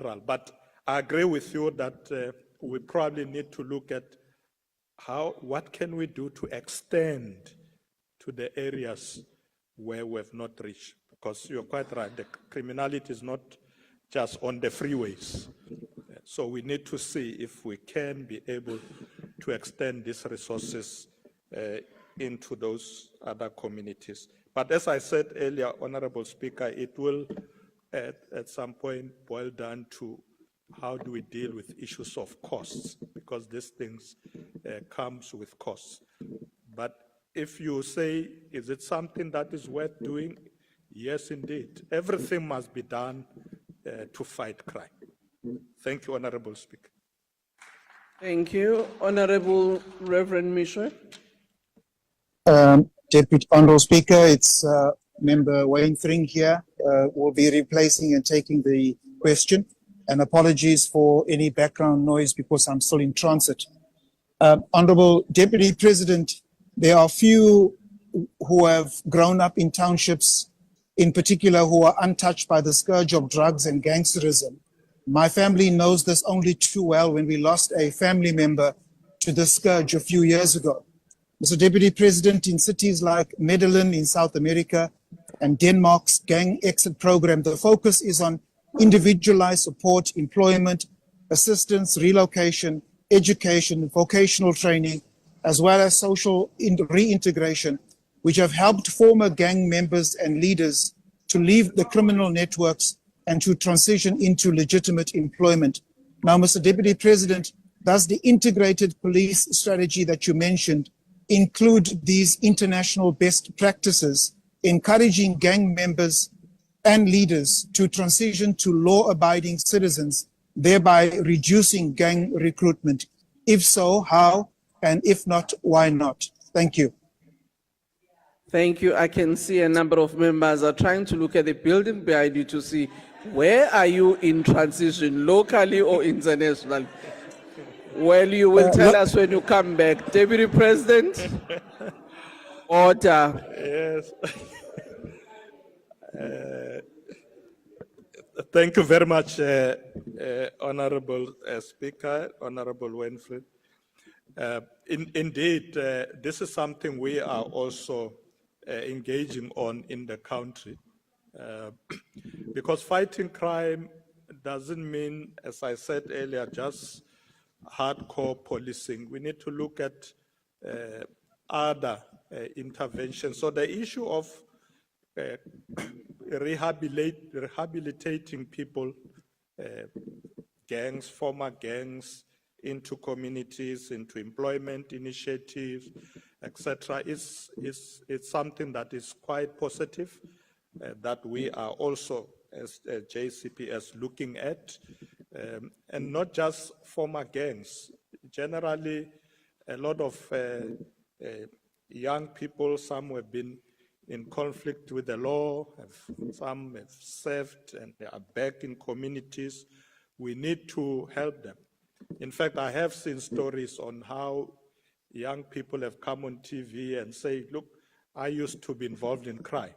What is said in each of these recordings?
general. But I agree with you that we probably need to look at what can we do to extend to the areas where we have not reached. Because you're quite right, the criminality is not just on the freeways. So we need to see if we can be able to extend these resources into those other communities. But as I said earlier, Honorable Speaker, it will at some point boil down to how do we deal with issues of costs, because these things comes with costs. But if you say, is it something that is worth doing? Yes, indeed. Everything must be done to fight crime. Thank you, Honorable Speaker. Thank you. Honorable Reverend Misha. Deputy Honorable Speaker, it's Member Wayne Thring here. Will be replacing and taking the question. And apologies for any background noise because I'm still in transit. Honorable Deputy President, there are few who have grown up in townships, in particular who are untouched by the scourge of drugs and gangsterism. My family knows this only too well when we lost a family member to the scourge a few years ago. Mr. Deputy President, in cities like Medellin in South America and Denmark's gang exit program, the focus is on individualized support, employment, assistance, relocation, education, vocational training, as well as social reintegration, which have helped former gang members and leaders to leave the criminal networks and to transition into legitimate employment. Now, Mr. Deputy President, does the integrated police strategy that you mentioned include these international best practices, encouraging gang members and leaders to transition to law-abiding citizens, thereby reducing gang recruitment? If so, how? And if not, why not? Thank you. Thank you. I can see a number of members are trying to look at the building behind you to see where are you in transition, locally or internationally? Well, you will tell us when you come back. Deputy President, order. Yes. Thank you very much, Honorable Speaker, Honorable Winfrey. Indeed, this is something we are also engaging on in the country, because fighting crime doesn't mean, as I said earlier, just hardcore policing. We need to look at other interventions. So the issue of rehabilitating people, gangs, former gangs, into communities, into employment initiatives, etc., it's something that is quite positive, that we are also, as JCPS, looking at, and not just former gangs. Generally, a lot of young people, some have been in conflict with the law, some have served and they are back in communities. We need to help them. In fact, I have seen stories on how young people have come on TV and say, look, I used to be involved in crime,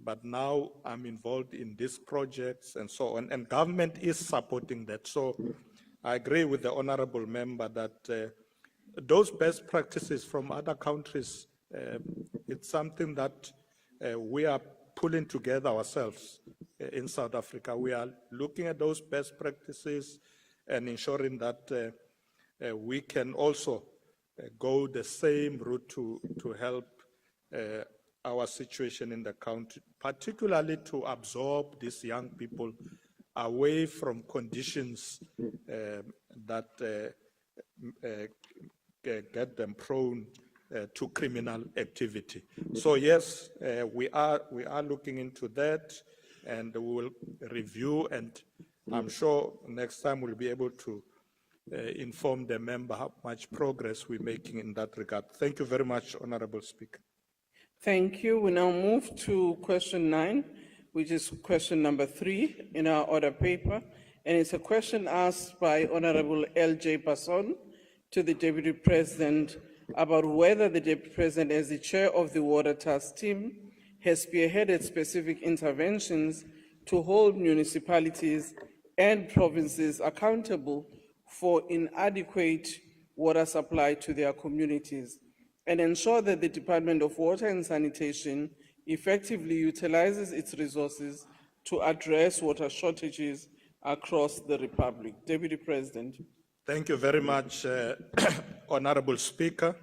but now I'm involved in these projects and so on, and government is supporting that. So I agree with the honorable member that those best practices from other countries, it's something that we are pulling together ourselves in South Africa. We are looking at those best practices and ensuring that we can also go the same route to help our situation in the country, particularly to absorb these young people away from conditions that get them prone to criminal activity. So yes, we are looking into that, and we will review, and I'm sure next time we'll be able to inform the member how much progress we're making in that regard. Thank you very much, Honorable Speaker. Thank you. We now move to question 9, which is question number 3 in our order paper. And it's a question asked by Honorable L.J. Passon to the Deputy President about whether the Deputy President, as the chair of the Water Task Team, has spearheaded specific interventions to hold municipalities and provinces accountable for inadequate water supply to their communities, and ensure that the Department of Water and Sanitation effectively utilizes its resources to address water shortages across the Republic. Deputy President. Thank you very much, Honorable Speaker.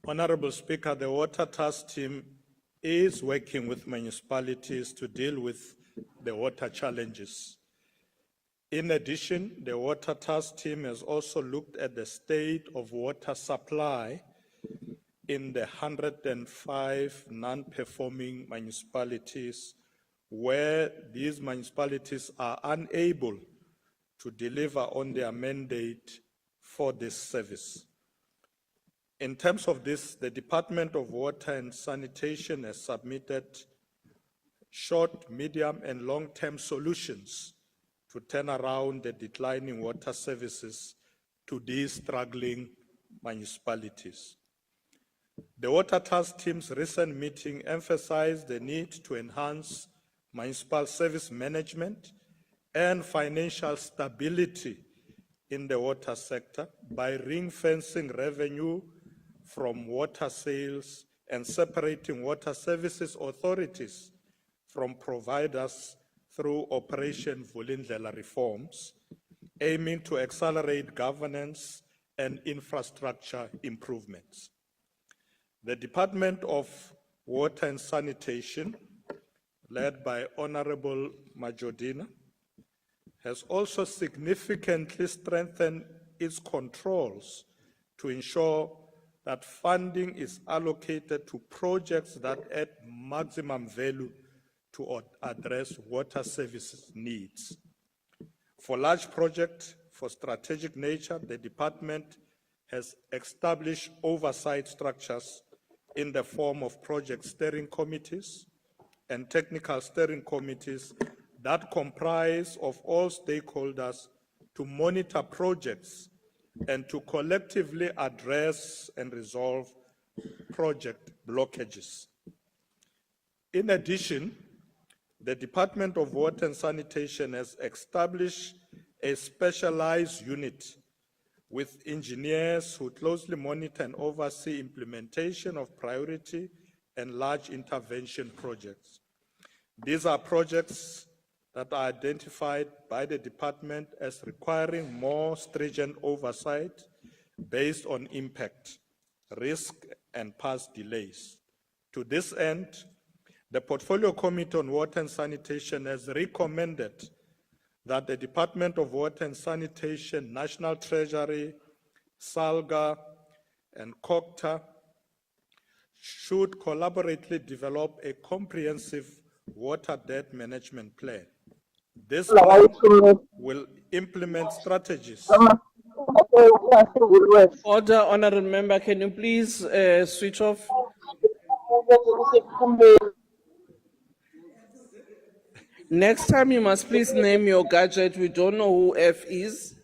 Honorable Speaker, the Water Task Team is working with municipalities to deal with the water challenges. In addition, the Water Task Team has also looked at the state of water supply in the 105 non-performing municipalities where these municipalities are unable to deliver on their mandate for this service. In terms of this, the Department of Water and Sanitation has submitted short, medium, and long-term solutions to turn around the declining water services to these struggling municipalities. The Water Task Team's recent meeting emphasized the need to enhance municipal service management and financial stability in the water sector by ring-fencing revenue from water sales and separating water services authorities from providers through Operation Vulindlela reforms, aiming to accelerate governance and infrastructure improvements. The Department of Water and Sanitation, led by Honorable Majodina, has also significantly strengthened its controls to ensure that funding is allocated to projects that add maximum value to address water services needs. For large projects for strategic nature, the department has established oversight structures in the form of project steering committees and technical steering committees that comprise of all stakeholders to monitor projects and to collectively address and resolve project blockages. In addition, the Department of Water and Sanitation has established a specialized unit with engineers who closely monitor and oversee implementation of priority and large intervention projects. These are projects that are identified by the department as requiring more stringent oversight based on impact, risk, and past delays. To this end, the Portfolio Committee on Water and Sanitation has recommended that the Department of Water and Sanitation, National Treasury, SALGA, and COCTA should collaboratively develop a comprehensive water debt management plan. This plan will implement strategies. Order, honorable member, can you please switch off? Next time you must please name your gadget. We don't know who F is.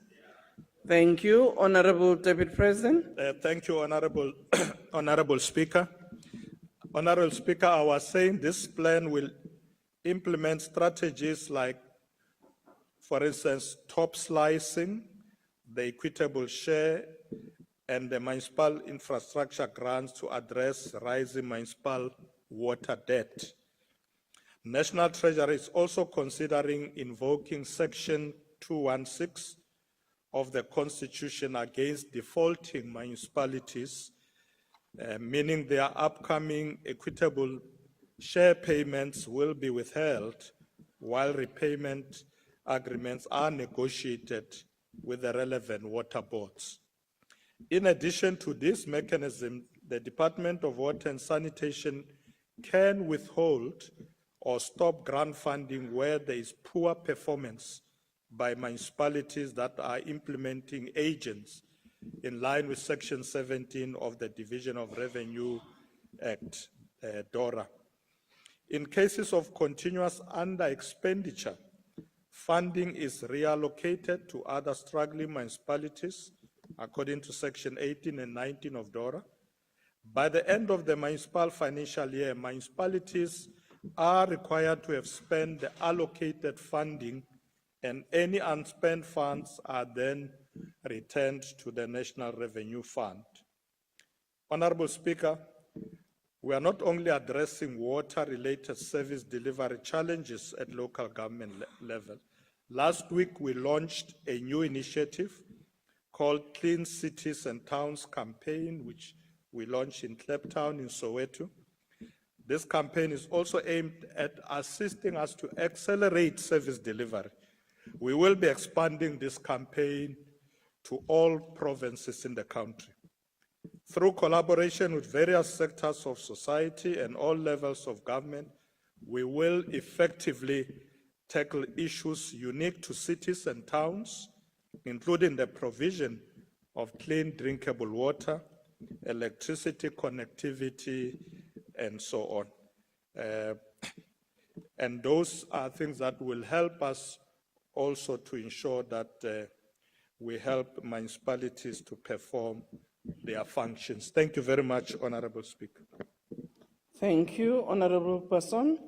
Thank you, Honorable Deputy President. Thank you, Honorable, Honorable Speaker. Honorable Speaker, I was saying this plan will implement strategies like, for instance, top slicing, the equitable share, and the municipal infrastructure grants to address rising municipal water debt. National Treasury is also considering invoking Section 216 of the Constitution against defaulting municipalities, meaning their upcoming equitable share payments will be withheld while repayment agreements are negotiated with the relevant water boards. In addition to this mechanism, the Department of Water and Sanitation can withhold or stop grant funding where there is poor performance by municipalities that are implementing agents in line with Section 17 of the Division of Revenue Act, DORA. In cases of continuous under-expenditure, funding is reallocated to other struggling municipalities according to Section 18 and 19 of DORA. By the end of the municipal financial year, municipalities are required to have spent the allocated funding and any unspent funds are then returned to the National Revenue Fund. Honorable Speaker, we are not only addressing water-related service delivery challenges at local government level. Last week, we launched a new initiative called Clean Cities and Towns Campaign, which we launched in Kliptown in Soweto. This campaign is also aimed at assisting us to accelerate service delivery. We will be expanding this campaign to all provinces in the country. Through collaboration with various sectors of society and all levels of government, we will effectively tackle issues unique to cities and towns, including the provision of clean drinkable water, electricity connectivity, and so on. And those are things that will help us also to ensure that we help municipalities to perform their functions. Thank you very much, Honorable Speaker. Thank you, Honorable Person.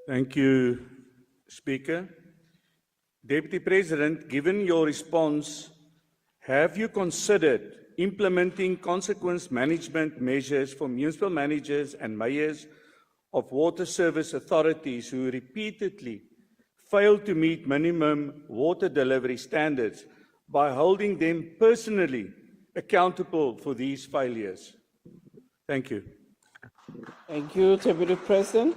Thank you, Speaker. Deputy President, given your response, have you considered implementing consequence management measures for municipal managers and mayors of water service authorities who repeatedly fail to meet minimum water delivery standards by holding them personally accountable for these failures? Thank you. Thank you, Deputy President.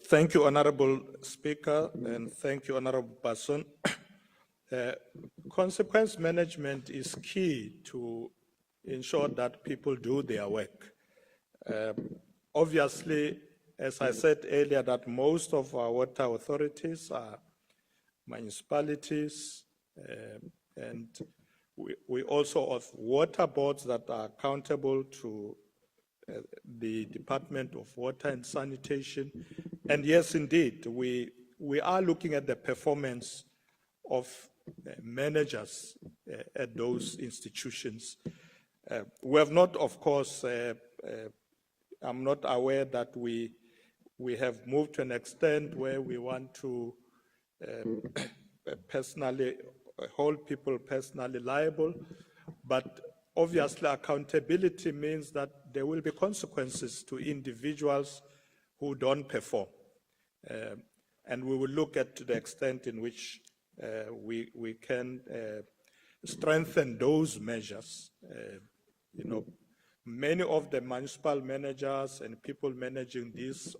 Thank you, Honorable Speaker, and thank you, Honorable Person. Consequence management is key to ensure that people do their work. Obviously, as I said earlier, that most of our water authorities are municipalities, and we also have water boards that are accountable to the Department of Water and Sanitation. And yes, indeed, we are looking at the performance of managers at those institutions. We have not, of course, I'm not aware that we have moved to an extent where we want to personally hold people personally liable, but obviously accountability means that there will be consequences to individuals who don't perform. And we will look at the extent in which we can strengthen those measures. You know, many of the municipal managers and people managing these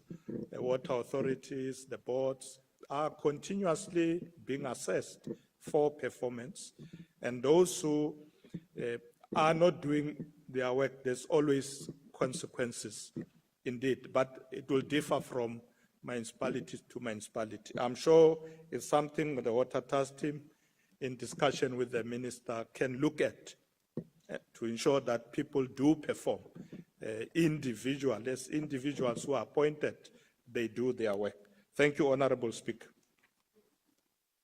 water authorities, the boards, are continuously being assessed for performance. And those who are not doing their work, there's always consequences indeed, but it will differ from municipality to municipality. I'm sure it's something the water task team, in discussion with the minister, can look at to ensure that people do perform. As individuals who are appointed, they do their work. Thank you, Honorable Speaker.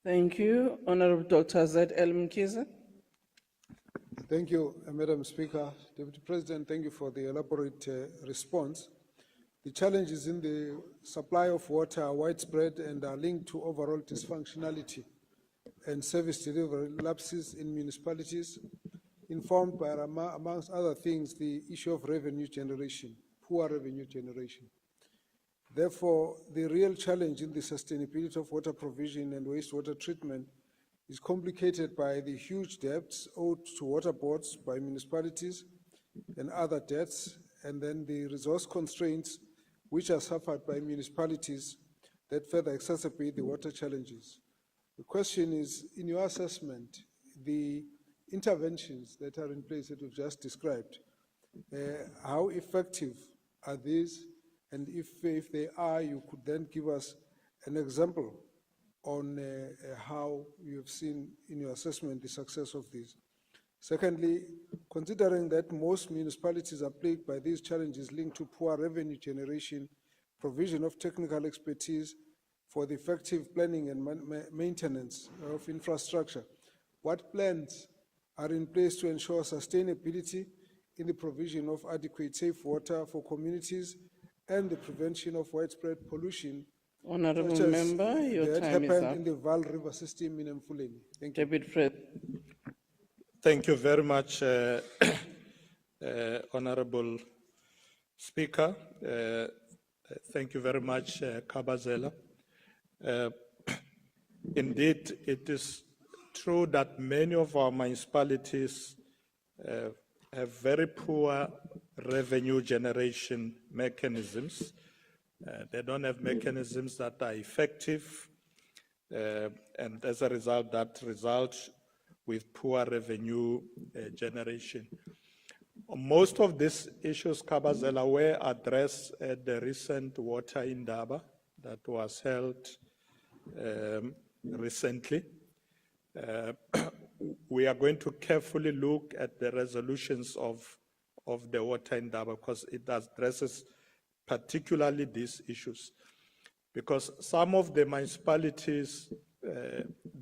Thank you, Honorable Dr. Z.L. Mkiza. Thank you, Madam Speaker. Deputy President, thank you for the elaborate response. The challenges in the supply of water are widespread and are linked to overall dysfunctionality and service delivery lapses in municipalities, informed by, amongst other things, the issue of revenue generation, poor revenue generation. Therefore, the real challenge in the sustainability of water provision and wastewater treatment is complicated by the huge debts owed to water boards by municipalities and other debts, and then the resource constraints which are suffered by municipalities that further exacerbate the water challenges. The question is, in your assessment, the interventions that are in place that you've just described, how effective are these? And if they are, you could then give us an example on how you have seen in your assessment the success of these. Secondly, considering that most municipalities are plagued by these challenges linked to poor revenue generation, provision of technical expertise for the effective planning and maintenance of infrastructure, what plans are in place to ensure sustainability in the provision of adequate safe water for communities and the prevention of widespread pollution Honorable such as member, your that time is happened up. in the Val River system in Mfuleni. Thank you. Deputy President. Thank you very much, Honorable Speaker. Thank you very much, Kabazela. Uh, Indeed, it is true that many of our municipalities have very poor revenue generation mechanisms. They don't have mechanisms that are effective, and as a result, that results with poor revenue generation. Most of these issues, Kabazela, were addressed at the recent water indaba that was held recently. We are going to carefully look at the resolutions of the water indaba because it addresses particularly these issues. Because some of the municipalities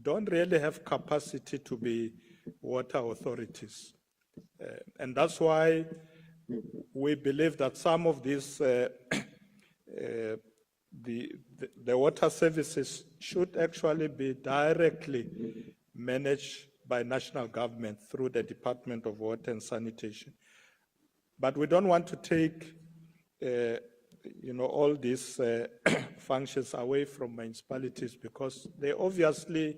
don't really have capacity to be water authorities. And that's why we believe that some of these, the water services should actually be directly managed by national government through the Department of Water and Sanitation. But we don't want to take, all these functions away from municipalities because they obviously,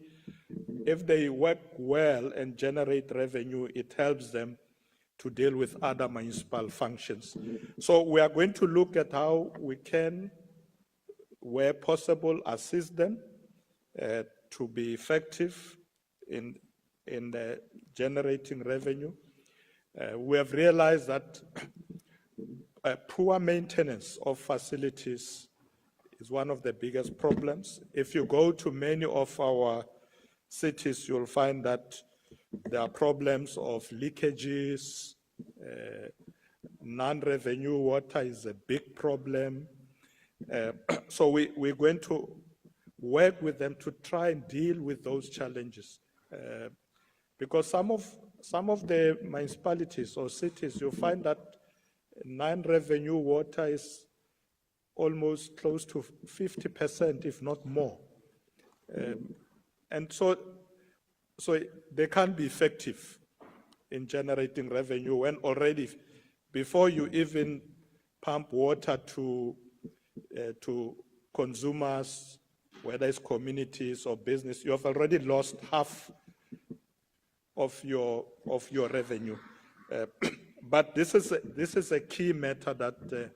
if they work well and generate revenue, it helps them to deal with other municipal functions. So we are going to look at how we can, where possible, assist them to be effective in generating revenue. We have realized that poor maintenance of facilities is one of the biggest problems. If you go to many of our cities, you'll find that there are problems of leakages, non-revenue water is a big problem. So we're going to work with them to try and deal with those challenges. Because some of the municipalities or cities, you'll find that non-revenue water is almost close to 50%, if not more. And so they can't be effective in generating revenue when already, before you even pump water to consumers, whether it's communities or business, you have already lost half of your revenue. But this is a key matter that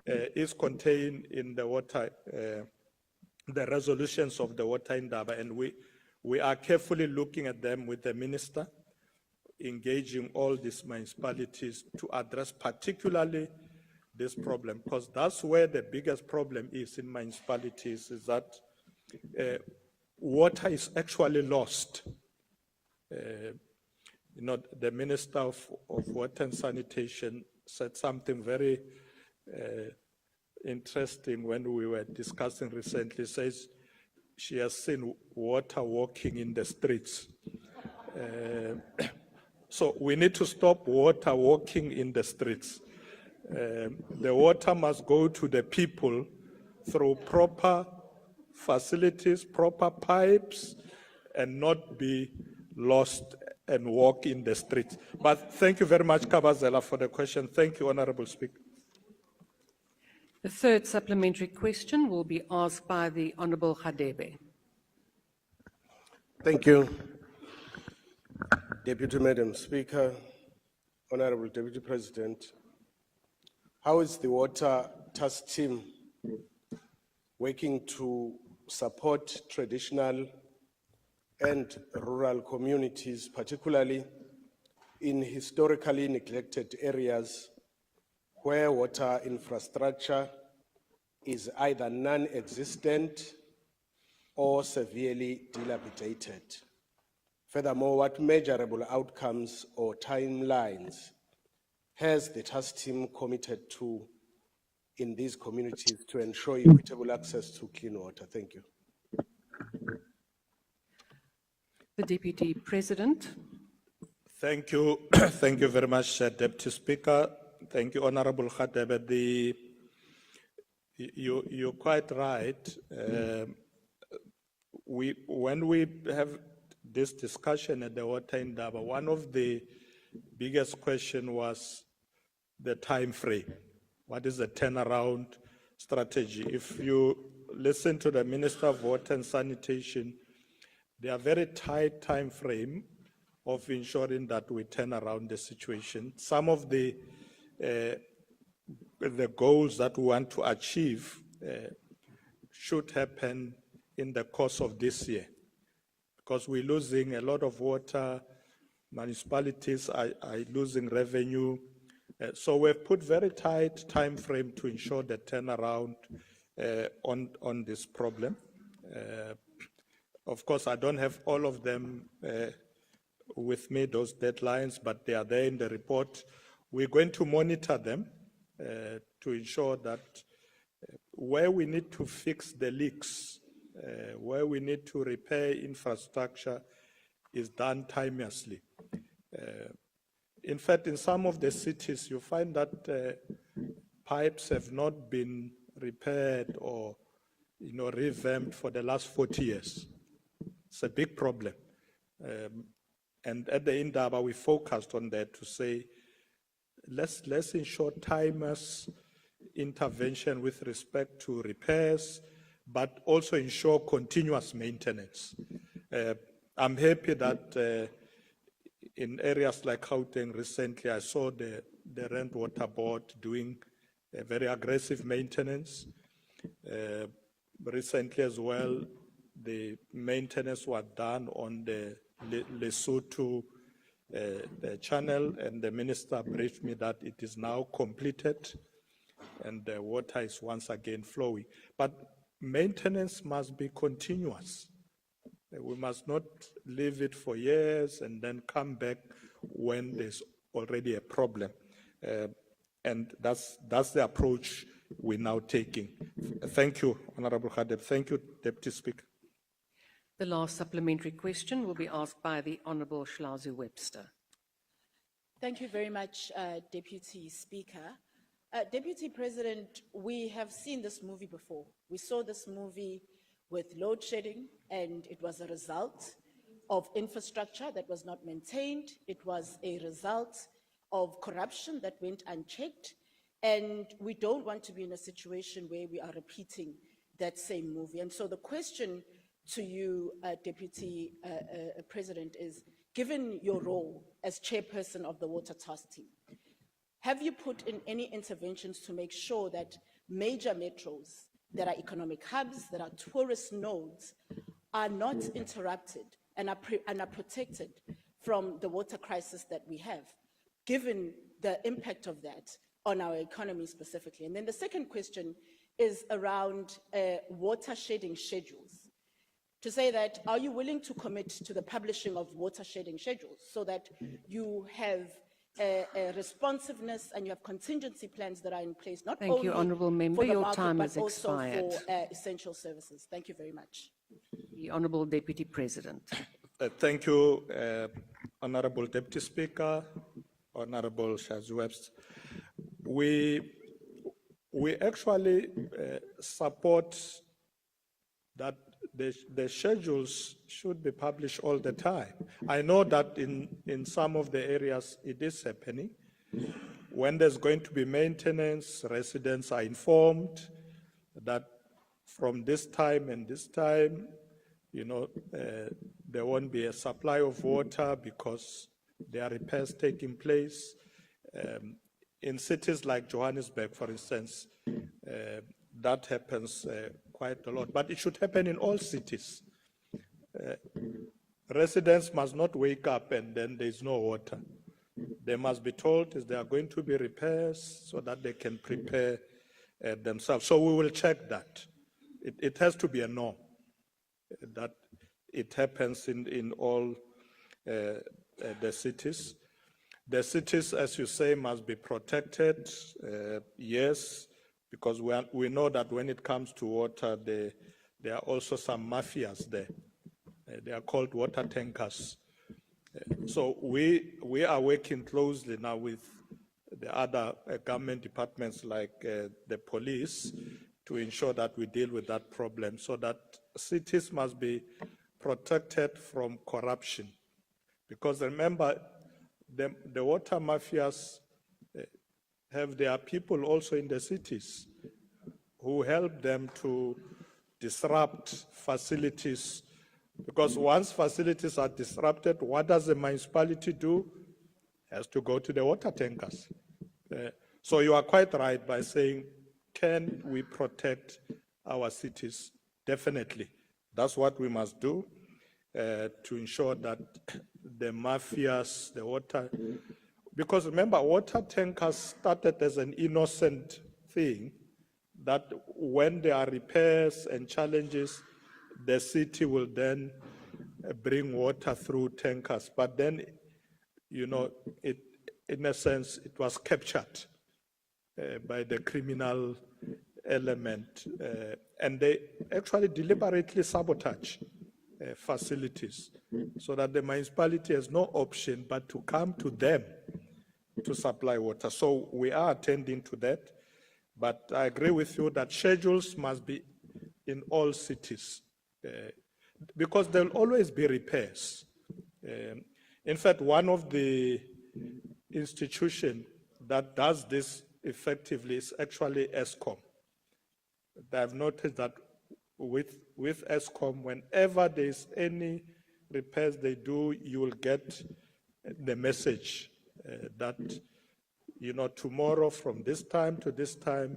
is contained in the water, the resolutions of the water indaba, and we are carefully looking at them with the minister, engaging all these municipalities to address particularly this problem, because that's where the biggest problem is in municipalities, is that water is actually lost. The Minister of Water and Sanitation said something very interesting when we were discussing recently. Says she has seen water walking in the streets. So we need to stop water walking in the streets. The water must go to the people through proper facilities, proper pipes, and not be lost and walk in the streets. But thank you very much, Kabazela, for the question. Thank you, Honorable Speaker. The third supplementary question will be asked by the Honourable Hadebe. Thank you, Deputy Madam Speaker, Honourable Deputy President. How is the Water Task Team working to support traditional and rural communities, particularly in historically neglected areas where water infrastructure is either non-existent or severely dilapidated? Furthermore, what measurable outcomes or timelines has the task team committed to in these communities to ensure equitable access to clean water? Thank you. The Deputy President. Thank you. Thank you very much, Deputy Speaker. Thank you, Honorable Hadebe. You're quite right. When we have this discussion at the Water Indaba, one of the biggest question was the time frame. What is the turnaround strategy? If you listen to the Minister of Water and Sanitation, they are very tight time frame of ensuring that we turn around the situation. Some of the goals that we want to achieve should happen in the course of this year, because we're losing a lot of water, municipalities are losing revenue. So we've put very tight time frame to ensure the turnaround on this problem. Of course, I don't have all of them with me, those deadlines, but they are there in the report. We're going to monitor them to ensure that where we need to fix the leaks, where we need to repair infrastructure is done timelessly. In fact, in some of the cities, you find that pipes have not been repaired or revamped for the last 40 years. It's a big problem. And at the Indaba, we focused on that to say, let's ensure timeless intervention with respect to repairs, but also ensure continuous maintenance. I'm happy that in areas like Gauteng recently, I saw the Rand Water Board doing a very aggressive maintenance. Recently as well, the maintenance was done on the Lesotho the channel, and the minister briefed me that it is now completed and the water is once again flowing. But maintenance must be continuous. We must not leave it for years and then come back when there's already a problem. And that's the approach we're now taking. Thank you, Honorable Khadeb. Thank you, Deputy Speaker. The last supplementary question will be asked by the Honourable Shlazi Webster. Thank you very much, Deputy Speaker. Deputy President, we have seen this movie before. We saw this movie with load shedding, and it was a result of infrastructure that was not maintained. It was a result of corruption that went unchecked, and we don't want to be in a situation where we are repeating that same movie. And so the question to you, Deputy President, is, given your role as chairperson of the Water Task Team, have you put in any interventions to make sure that major metros that are economic hubs, that are tourist nodes, are not interrupted and are protected from the water crisis that we have, given the impact of that on our economy specifically? And then the second question is around water shedding schedules. To say that, are you willing to commit to the publishing of water shedding schedules so that you have a responsiveness and you have contingency plans that are in place, not Thank only you, Honourable Member. for the Your market, time but has also expired. for essential services? Thank you very much. The Honourable Deputy President. Thank you, Honourable Deputy Speaker, Honourable Shlazi Webster. We actually support that the schedules should be published all the time. I know that in some of the areas it is happening. When there's going to be maintenance, residents are informed that from this time and this time, there won't be a supply of water because there are repairs taking place. In cities like Johannesburg, for instance, that happens quite a lot, but it should happen in all cities. Residents must not wake up and then there's no water. They must be told if there are going to be repairs so that they can prepare themselves. So we will check that. It has to be a norm that it happens in all the cities. The cities, as you say, must be protected, yes, because we know that when it comes to water, there are also some mafias there. They are called water tankers. So we are working closely now with the other government departments like the police to ensure that we deal with that problem, so that cities must be protected from corruption. Because remember, the water mafias have their people also in the cities who help them to disrupt facilities. Because once facilities are disrupted, what does the municipality do? Has to go to the water tankers. So you are quite right by saying, can we protect our cities? Definitely. That's what we must do to ensure that the mafias, the water, because remember, water tankers started as an innocent thing, that when there are repairs and challenges, the city will then bring water through tankers. But then, you know, in a sense, it was captured by the criminal element, and they actually deliberately sabotage facilities, so that the municipality has no option but to come to them to supply water. So we are attending to that, but I agree with you that schedules must be in all cities, because there will always be repairs. In fact, one of the institutions that does this effectively is actually ESCOM. I've noticed that with ESCOM, whenever there's any repairs they do, you will get the message that, you know, tomorrow from this time to this time,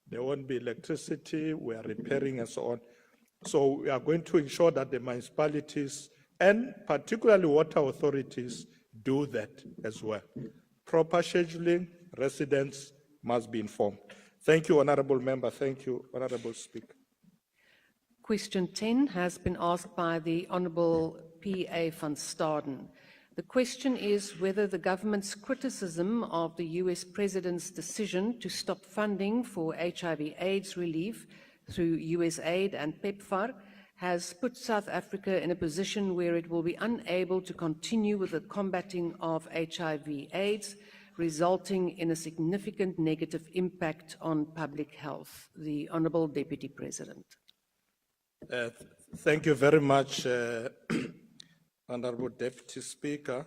there won't be electricity, we are repairing and so on. So we are going to ensure that the municipalities and particularly water authorities do that as well. Proper scheduling, residents must be informed. Thank you, Honourable Member. Thank you, Honourable Speaker. Question 10 has been asked by the Honourable P.A. van Staden. The question is whether the government's criticism of the US President's decision to stop funding for HIV/AIDS relief through USAID and PEPFAR has put South Africa in a position where it will be unable to continue with the combating of HIV/AIDS, resulting in a significant negative impact on public health. The Honourable Deputy President. Thank you very much, Honourable Deputy Speaker.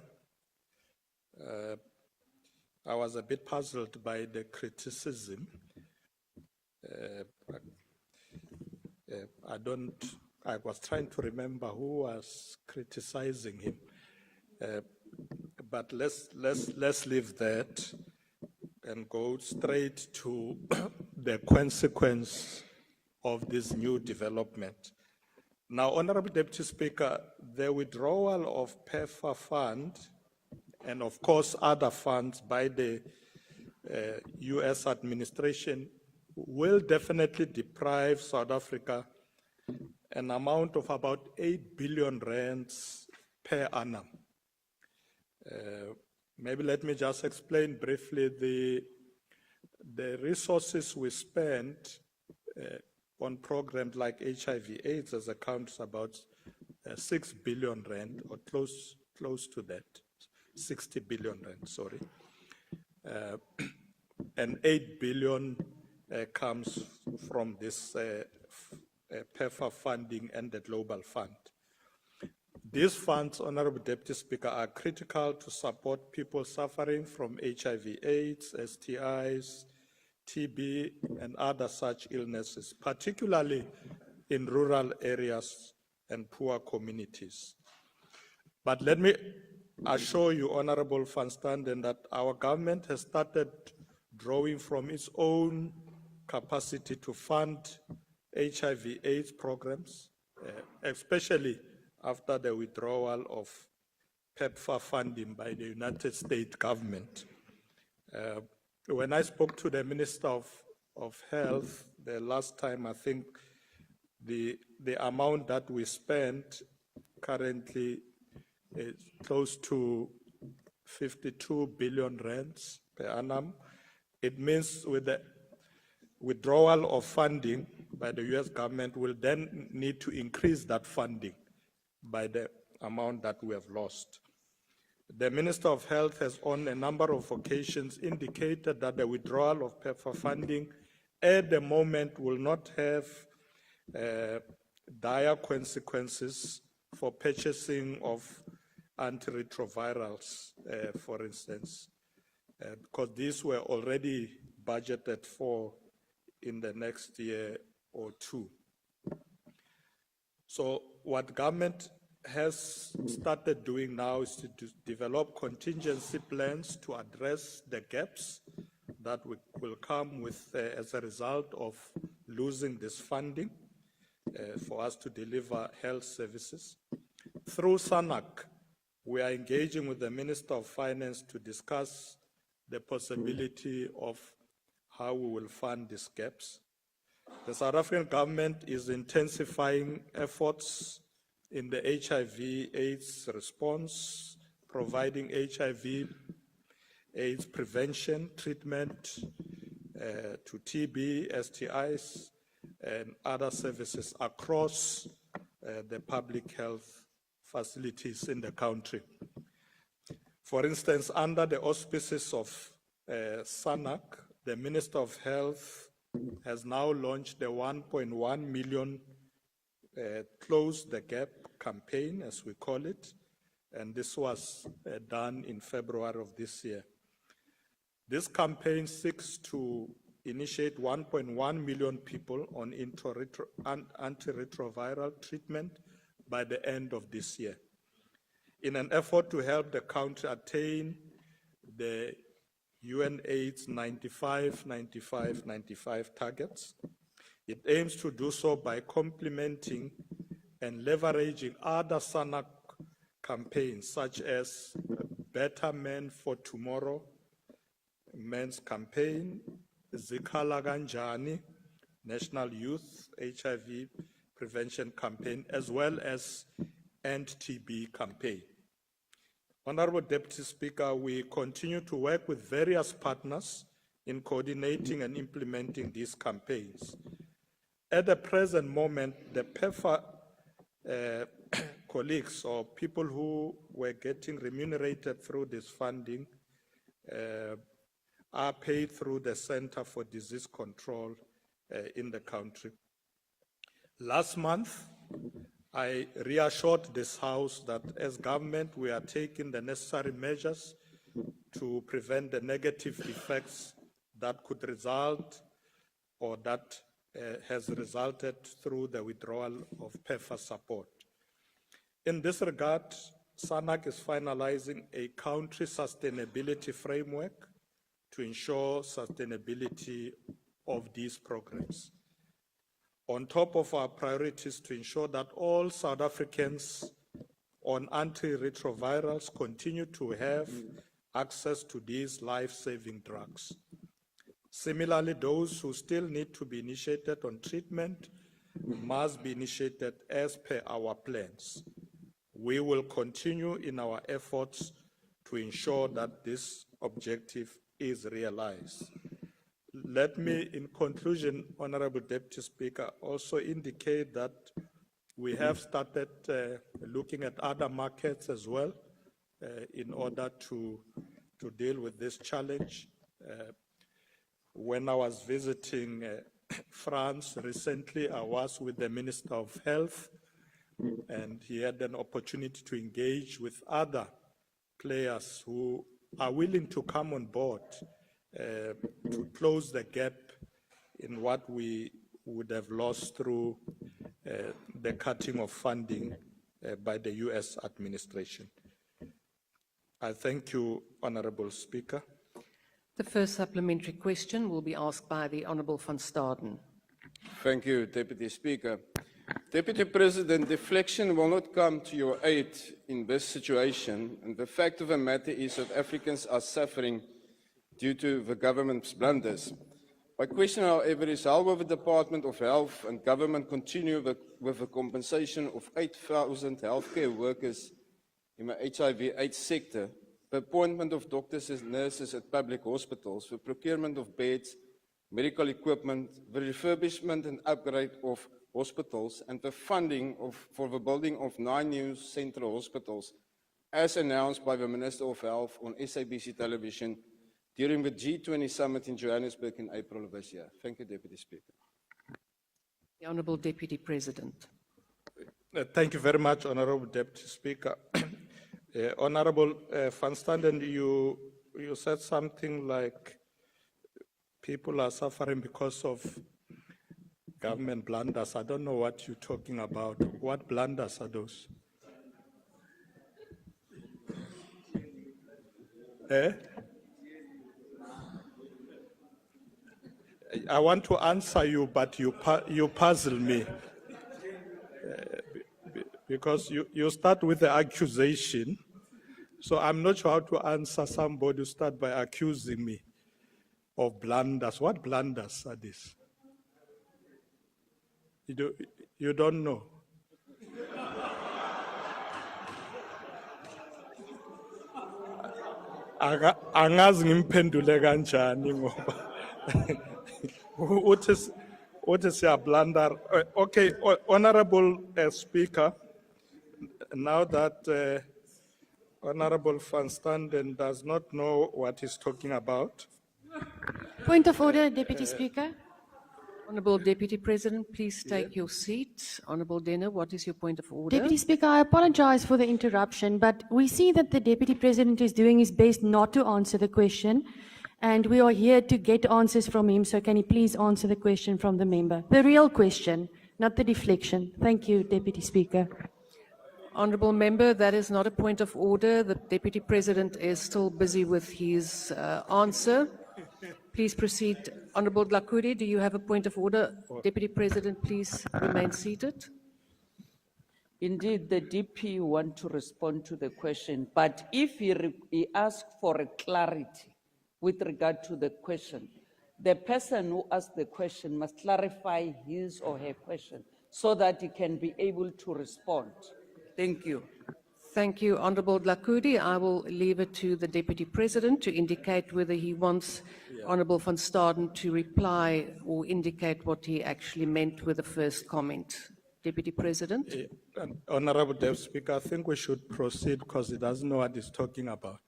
I was a bit puzzled by the criticism. I was trying to remember who was criticizing him. But let's leave that and go straight to the consequence of this new development. Now, Honourable Deputy Speaker, the withdrawal of PEPFAR fund and of course other funds by the US administration will definitely deprive South Africa an amount of about 8 billion rands per annum. Maybe let me just explain briefly the resources we spend on programs like HIV/AIDS as accounts about 6 billion rand, or close to that, 60 billion rand, sorry. And 8 billion comes from this PEPFAR funding and the Global Fund. These funds, Honourable Deputy Speaker, are critical to support people suffering from HIV/AIDS, STIs, TB, and other such illnesses, particularly in rural areas and poor communities. But let me assure you, Honourable van Staden, that our government has started drawing from its own capacity to fund HIV/AIDS programs, especially after the withdrawal of PEPFAR funding by the United States government. When I spoke to the Minister of Health the last time, I think the amount that we spent currently is close to 52 billion rands per annum. It means with the withdrawal of funding by the US government, will then need to increase that funding by the amount that we have lost. The Minister of Health has on a number of occasions indicated that the withdrawal of PEPFAR funding at the moment will not have dire consequences for purchasing of antiretrovirals, for instance, because these were already budgeted for in the next year or two. So what government has started doing now is to develop contingency plans to address the gaps that will come with as a result of losing this funding for us to deliver health services. Through SANAC, we are engaging with the Minister of Finance to discuss the possibility of how we will fund these gaps. The South African government is intensifying efforts in the HIV/AIDS response, providing HIV/AIDS prevention, treatment to TB, STIs, and other services across the public health facilities in the country. For instance, under the auspices of SANAC, the Minister of Health has now launched the 1.1 million Close the Gap campaign, as we call it, and this was done in February of this year. This campaign seeks to initiate 1.1 million people on antiretroviral treatment by the end of this year, in an effort to help the country attain the UNAIDS 95-95-95 targets. It aims to do so by complementing and leveraging other SANAC campaigns, such as Better Men for Tomorrow Men's Campaign, Zikhala Kanjani, National Youth HIV Prevention Campaign, as well as End TB campaign. Honorable Deputy Speaker, we continue to work with various partners in coordinating and implementing these campaigns. At the present moment, the PEFA colleagues or people who were getting remunerated through this funding are paid through the Center for Disease Control in the country. Last month, I reassured this House that as government, we are taking the necessary measures to prevent the negative effects that could result or that has resulted through the withdrawal of PEFA support. In this regard, SANAC is finalizing a country sustainability framework to ensure sustainability of these programs. On top of our priorities to ensure that all South Africans on antiretrovirals continue to have access to these life-saving drugs. Similarly, those who still need to be initiated on treatment must be initiated as per our plans. We will continue in our efforts to ensure that this objective is realized. Let me, in conclusion, Honorable Deputy Speaker, also indicate that we have started looking at other markets as well in order to deal with this challenge. When I was visiting France recently, I was with the Minister of Health, and he had an opportunity to engage with other players who are willing to come on board to close the gap in what we would have lost through the cutting of funding by the US administration. I thank you, Honorable Speaker. The first supplementary question will be asked by the Honourable van Staden. Thank you, Deputy Speaker. Deputy President, deflection will not come to your aid in this situation, and the fact of the matter is that Africans are suffering due to the government's blunders. My question, however, is how will the Department of Health and government continue with the compensation of 8,000 healthcare workers in the HIV/AIDS sector, the appointment of doctors and nurses at public hospitals, the procurement of beds, medical equipment, the refurbishment and upgrade of hospitals, and the funding for the building of 9 new central hospitals, as announced by the Minister of Health on SABC television during the G20 summit in Johannesburg in April of this year. Thank you, Deputy Speaker. The Honourable Deputy President. Thank you very much, Honourable Deputy Speaker. Honourable Van Staden, you said something like people are suffering because of government blunders. I don't know what you're talking about. What blunders are those? I want to answer you, but you puzzle me. Because you start with the accusation. So I'm not sure how to answer somebody who start by accusing me of blunders. What blunders are these? You don't know. Angazi ngimphendule kanjani ngoba uthi siya blunder. Okay, Honorable Speaker, now that Honorable Van Staden does not know what he's talking about, Point of order, Deputy Speaker. Honourable Deputy President, please take your seat. Honourable Denner, what is your point of order? Deputy Speaker, I apologize for the interruption, but we see that the Deputy President is doing his best not to answer the question, and we are here to get answers from him, so can he please answer the question from the member? The real question, not the deflection. Thank you, Deputy Speaker. Honourable Member, that is not a point of order. The Deputy President is still busy with his answer. Please proceed. Honourable Dlakuri, do you have a point of order? Deputy President, please remain seated. Indeed, the DP want to respond to the question, but if he asks for a clarity with regard to the question, the person who asked the question must clarify his or her question so that he can be able to respond. Thank you. Thank you, Honourable Dlakuri. I will leave it to the Deputy President to indicate whether he wants Honourable Van Staden to reply or indicate what he actually meant with the first comment. Deputy President. Honourable Deputy Speaker, I think we should proceed because he doesn't know what he's talking about.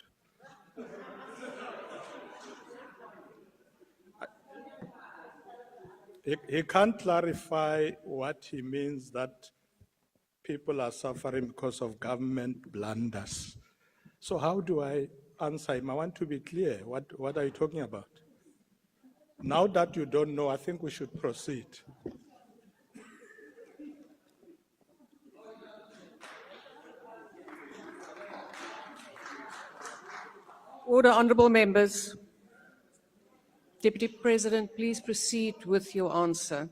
He can't clarify what he means that people are suffering because of government blunders. So how do I answer him? I want to be clear. What are you talking about? Now that you don't know, I think we should proceed. Order, honourable members. Deputy President, please proceed with your answer.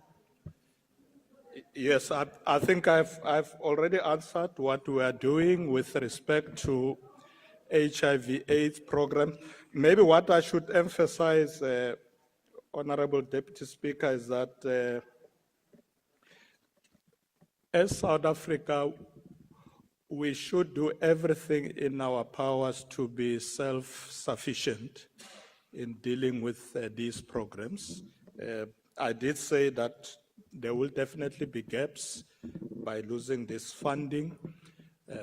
Yes, I think I've already answered what we are doing with respect to HIV/AIDS program. Maybe what I should emphasize, Honourable Deputy Speaker, is that as South Africa, we should do everything in our powers to be self-sufficient in dealing with these programs. I did say that there will definitely be gaps by losing this funding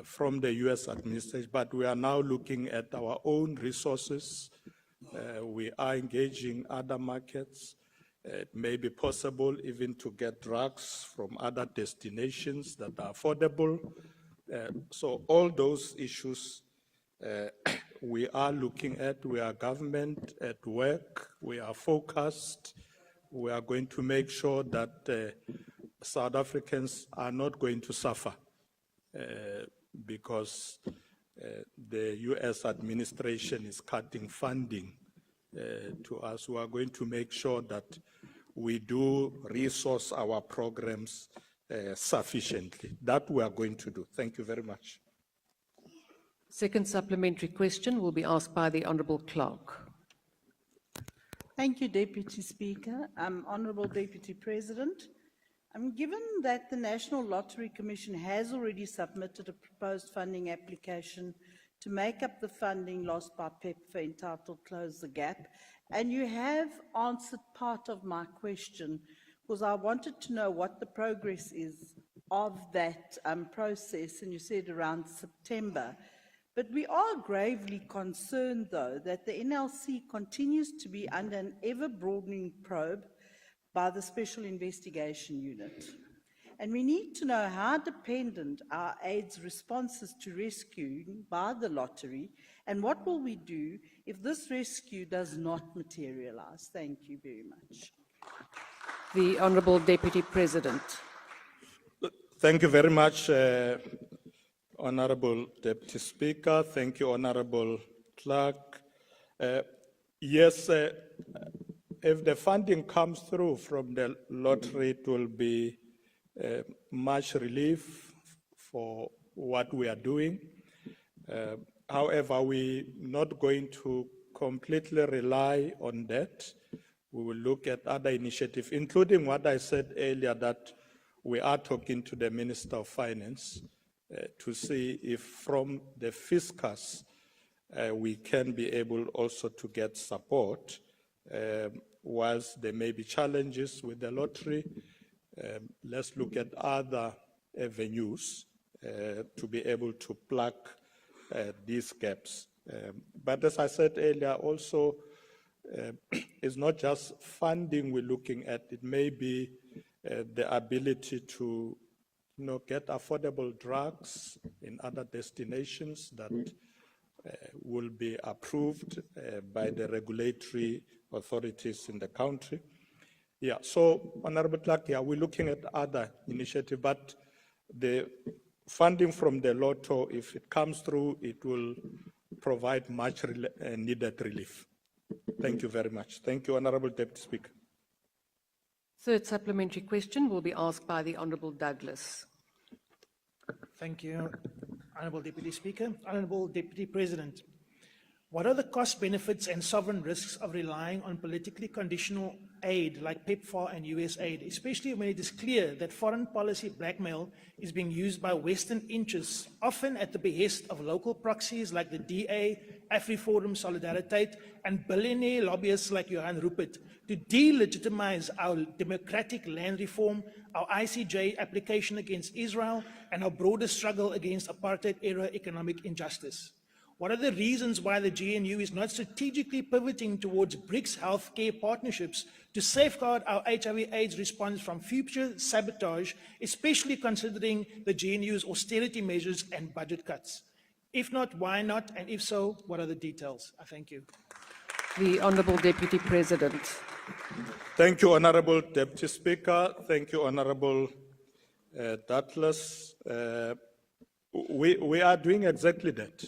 from the US administration, but we are now looking at our own resources. We are engaging other markets. It may be possible even to get drugs from other destinations that are affordable. So all those issues we are looking at. We are government at work. We are focused. We are going to make sure that South Africans are not going to suffer because the US administration is cutting funding to us. We are going to make sure that we do resource our programs sufficiently. That we are going to do. Thank you very much. Second supplementary question will be asked by the Honourable Clerk. Thank you, Deputy Speaker. Honourable Deputy President, given that the National Lottery Commission has already submitted a proposed funding application to make up the funding lost by PEPFAR entitled Close the Gap, and you have answered part of my question, because I wanted to know what the progress is of that process, and you said around September. But we are gravely concerned, though, that the NLC continues to be under an ever-broadening probe by the Special Investigation Unit. And we need to know how dependent our aid's responses to rescuing by the lottery, and what will we do if this rescue does not materialize? Thank you very much. The Honourable Deputy President. Thank you very much, Honourable Deputy Speaker. Thank you, Honourable Clerk. Yes, if the funding comes through from the lottery, it will be much relief for what we are doing. However, we're not going to completely rely on that. We will look at other initiatives, including what I said earlier, that we are talking to the Minister of Finance to see if from the fiscus we can be able also to get support. Whilst there may be challenges with the lottery, let's look at other avenues to be able to plug these gaps. But as I said earlier, also, it's not just funding we're looking at. It may be the ability to get affordable drugs in other destinations that will be approved by the regulatory authorities in the country. Yeah, so Honorable Clerk, yeah, we're looking at other initiatives, but the funding from the Lotto, if it comes through, it will provide much needed relief. Thank you very much. Thank you, Honorable Deputy Speaker. Third supplementary question will be asked by the Honourable Douglas. Thank you, Honourable Deputy Speaker. Honourable Deputy President, what are the cost benefits and sovereign risks of relying on politically conditional aid like PEPFAR and US aid, especially when it is clear that foreign policy blackmail is being used by Western interests, often at the behest of local proxies like the DA, AfriForum, Solidariteit, and billionaire lobbyists like Johan Rupert to delegitimize our democratic land reform, our ICJ application against Israel, and our broader struggle against apartheid-era economic injustice? What are the reasons why the GNU is not strategically pivoting towards BRICS healthcare partnerships to safeguard our HIV/AIDS response from future sabotage, especially considering the GNU's austerity measures and budget cuts? If not, why not? And if so, what are the details? I thank you. The Honourable Deputy President. Thank you, Honourable Deputy Speaker. Thank you, Honourable Douglas. We are doing exactly that.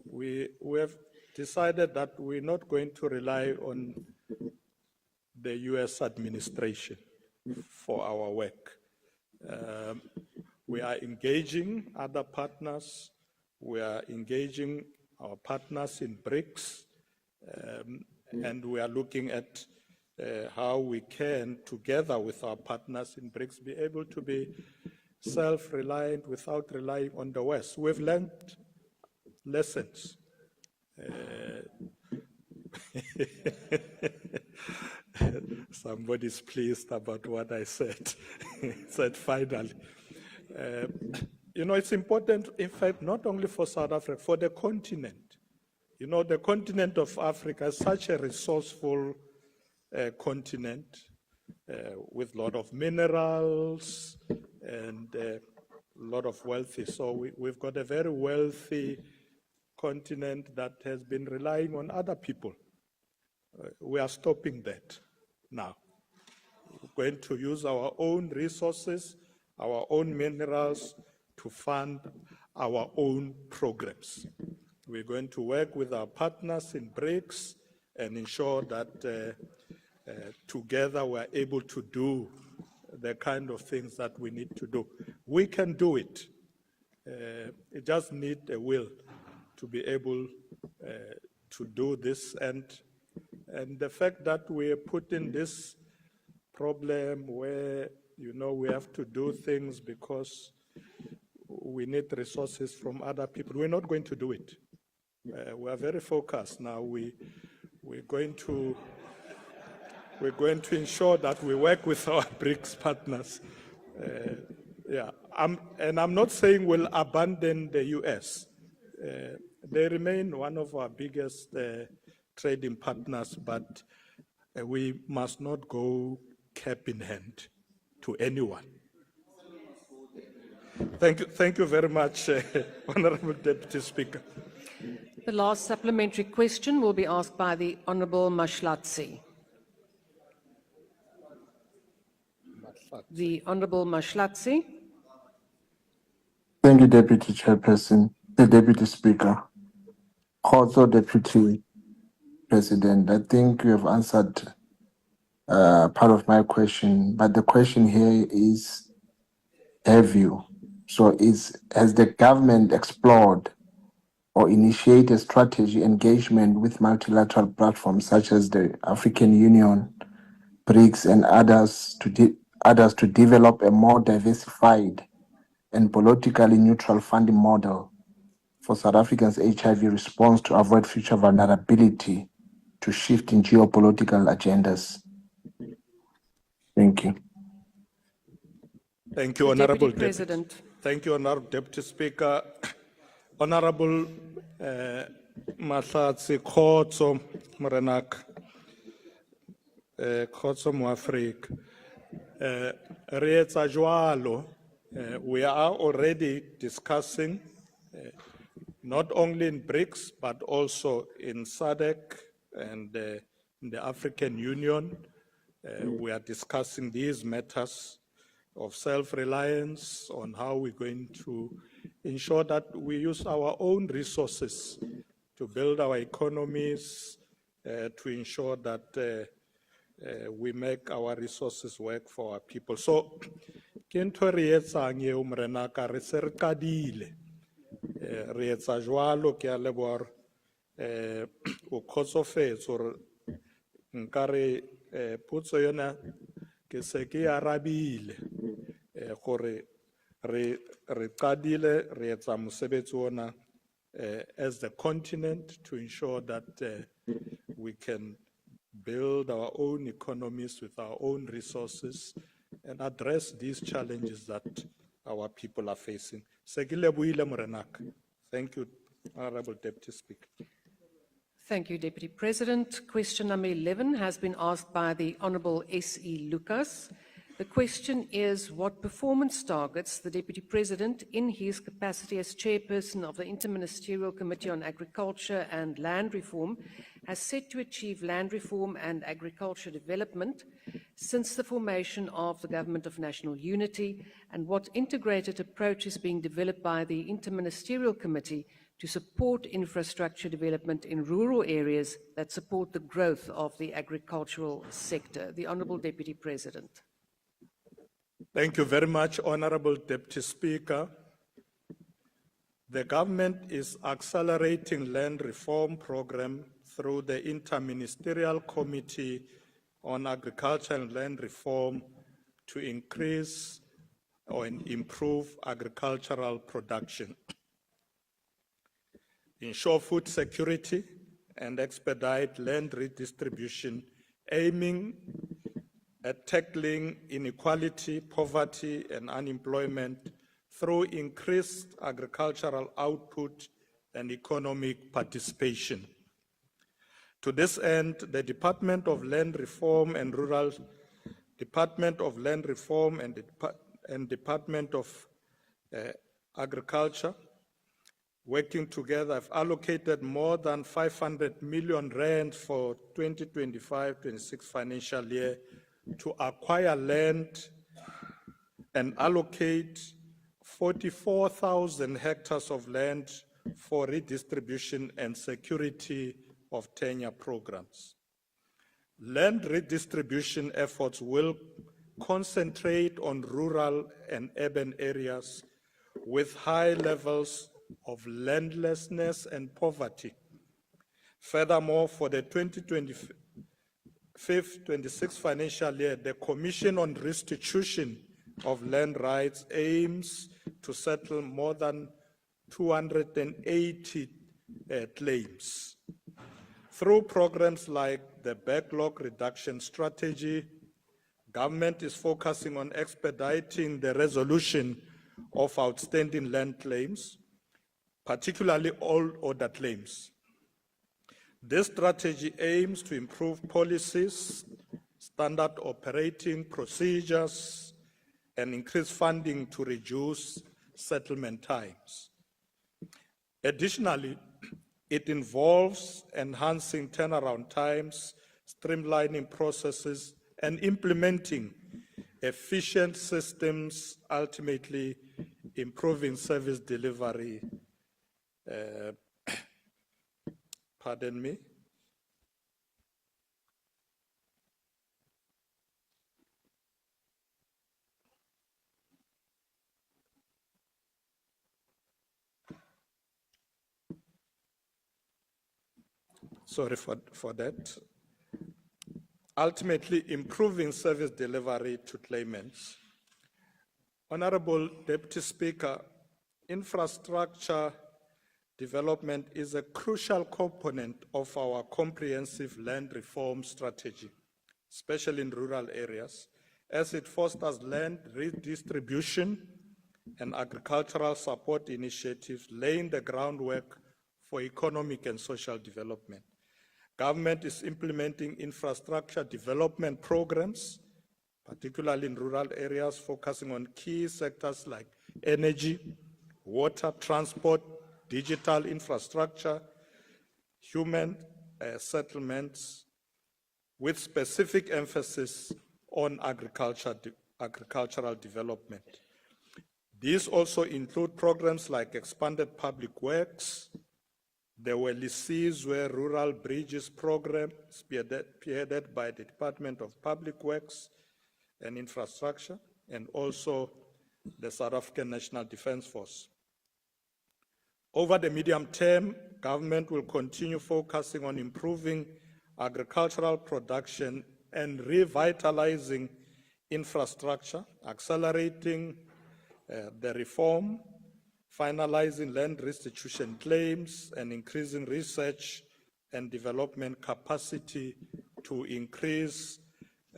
We have decided that we're not going to rely on the US administration for our work. We are engaging other partners. We are engaging our partners in BRICS, and we are looking at how we can, together with our partners in BRICS, be able to be self-reliant without relying on the West. We've learned lessons. Somebody's pleased about what I said. Said finally. It's important, in fact, not only for South Africa, for the continent. The continent of Africa is such a resourceful continent with a lot of minerals and a lot of wealthy. So we've got a very wealthy continent that has been relying on other people. We are stopping that now. We're going to use our own resources, our own minerals to fund our own programs. We're going to work with our partners in BRICS and ensure that together we're able to do the kind of things that we need to do. We can do it. It just needs a will to be able to do this. And the fact that we are put in this problem where, we have to do things because we need resources from other people, we're not going to do it. We are very focused now. We're going to ensure that we work with our BRICS partners. I'm not saying we'll abandon the US. they remain one of our biggest trading partners, but we must not go cap in hand to anyone. Thank you very much, Honorable Deputy Speaker. The last supplementary question will be asked by the Honourable Mashatile. The Honourable Mashatile. Thank you, Deputy Chairperson, the Deputy Speaker. Also, Deputy President, I think you have answered part of my question, but the question here is, has the government explored or initiated strategy engagement with multilateral platforms such as the African Union, BRICS, and others to develop a more diversified and politically neutral funding model for South Africa's HIV response to avoid future vulnerability to shifting geopolitical agendas? Thank you. Thank you, The Honorable Deputy President. Thank you, Honorable Deputy Speaker. Honorable Mahlatsi Khotso Morenak, Khotso Moafrika. Re etsa jwalo, we are already discussing not only in BRICS but also in SADC and in the African Union. We are discussing these matters of self-reliance, on how we're going to ensure that we use our own resources to build our economies, to ensure that we make our resources work for our people. So, ke ntho re etsang eo Morenaka, re se re qadile. Re etsa jwalo, ke a leboha o kgotsofetse hore nkare potso yona ke se ke arabile gore re qadile re etsa mosebetsi ona as the continent to ensure that we can build our own economies with our own resources and address these challenges that our people are facing. Thank you, Honorable Deputy Speaker. Thank you, Deputy President. Question number 11 has been asked by the Honourable S.E. Lucas. The question is, what performance targets the Deputy President, in his capacity as Chairperson of the Interministerial Committee on Agriculture and Land Reform, has set to achieve land reform and agriculture development since the formation of the Government of National Unity, and what integrated approach is being developed by the Interministerial Committee to support infrastructure development in rural areas that support the growth of the agricultural sector? The Honourable Deputy President. Thank you very much, Honorable Deputy Speaker. The government is accelerating land reform program through the Interministerial Committee on Agriculture and Land Reform to increase or improve agricultural production, ensure food security, and expedite land redistribution, aiming at tackling inequality, poverty, and unemployment through increased agricultural output and economic participation. To this end, the Department of Land Reform and Department of Agriculture, working together, have allocated more than 500 million rand for 2025-26 financial year to acquire land and allocate 44,000 hectares of land for redistribution and security of tenure programs. Land redistribution efforts will concentrate on rural and urban areas with high levels of landlessness and poverty. Furthermore, for the 2025-26 financial year, the Commission on Restitution of Land Rights aims to settle more than 280 claims. Through programs like the Backlog Reduction Strategy, government is focusing on expediting the resolution of outstanding land claims, particularly old order claims. This strategy aims to improve policies, standard operating procedures, and increase funding to reduce settlement times. Additionally, it involves enhancing turnaround times, streamlining processes, and implementing efficient systems, ultimately improving service delivery. Pardon me. Sorry for that. Ultimately, improving service delivery to claimants. Honorable Deputy Speaker, infrastructure development is a crucial component of our comprehensive land reform strategy, especially in rural areas, as it fosters land redistribution and agricultural support initiatives, laying the groundwork for economic and social development. Government is implementing infrastructure development programs, particularly in rural areas, focusing on key sectors like energy, water, transport, digital infrastructure, human settlements, with specific emphasis on agricultural development. These also include programs like expanded public works, the Wellisees were Rural Bridges Program, spearheaded by the Department of Public Works and Infrastructure, and also the South African National Defence Force. Over the medium term, government will continue focusing on improving agricultural production and revitalizing infrastructure, accelerating the reform, finalizing land restitution claims, and increasing research and development capacity to increase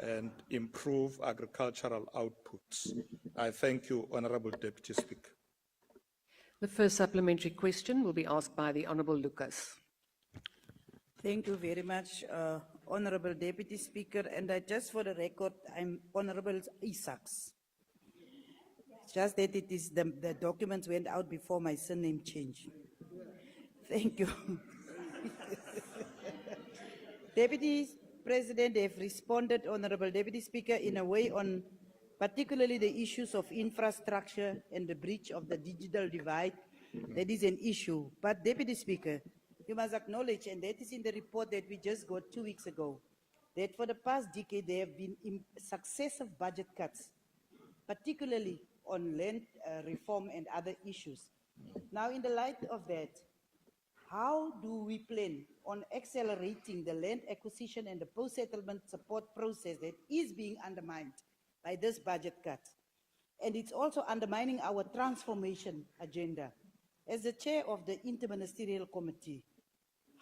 and improve agricultural outputs. I thank you, Honorable Deputy Speaker. The first supplementary question will be asked by the Honorable Lucas. Thank you very much, Honorable Deputy Speaker. And just for the record, I'm Honorable Isaacs. Just that it is the documents went out before my surname changed. Thank you. Deputy President, have responded, Honorable Deputy Speaker, in a way on particularly the issues of infrastructure and the breach of the digital divide. That is an issue. But Deputy Speaker, you must acknowledge, and that is in the report that we just got 2 weeks ago, that for the past decade there have been successive budget cuts, particularly on land reform and other issues. Now, in the light of that, how do we plan on accelerating the land acquisition and the post-settlement support process that is being undermined by this budget cut? And it's also undermining our transformation agenda. As the chair of the Interministerial Committee,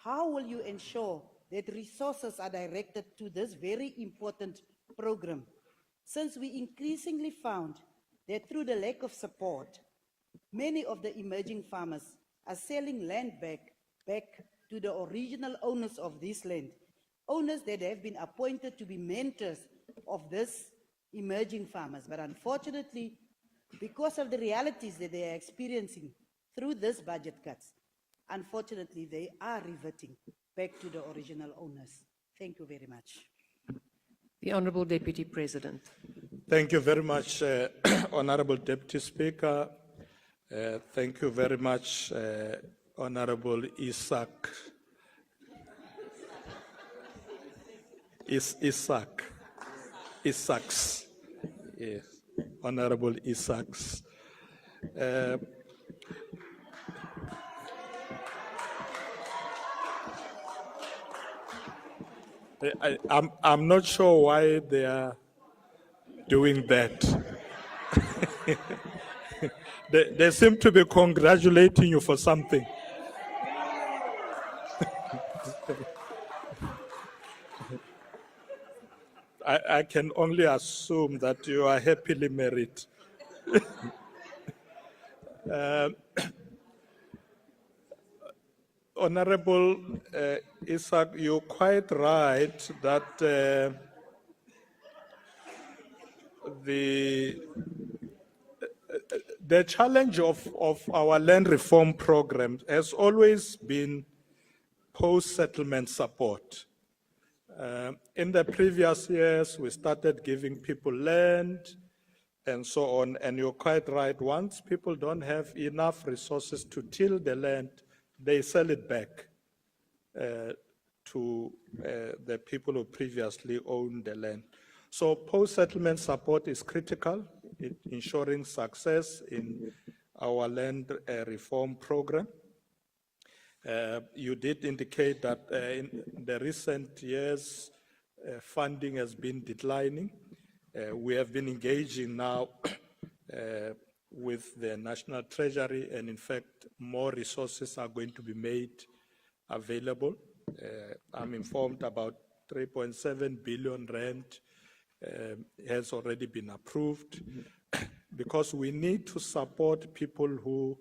how will you ensure that resources are directed to this very important program, since we increasingly found that through the lack of support, many of the emerging farmers are selling land back to the original owners of this land, owners that have been appointed to be mentors of this emerging farmers. But unfortunately, because of the realities that they are experiencing through this budget cuts, unfortunately, they are reverting back to the original owners. Thank you very much. The Honourable Deputy President. Thank you very much, Honourable Deputy Speaker. Thank you very much, Honourable Isaacs. Yes, Honourable Isaacs. I'm not sure why they are doing that. They seem to be congratulating you for something. I can only assume that you are happily married. Honorable Isaac, you're quite right that the challenge of our land reform program has always been post-settlement support. In the previous years, we started giving people land and so on, and you're quite right. Once people don't have enough resources to till the land, they sell it back to the people who previously owned the land. So post-settlement support is critical in ensuring success in our land reform program. You did indicate that in the recent years, funding has been declining. We have been engaging now with the National Treasury, and in fact, more resources are going to be made available. I'm informed about 3.7 billion rand has already been approved because we need to support people who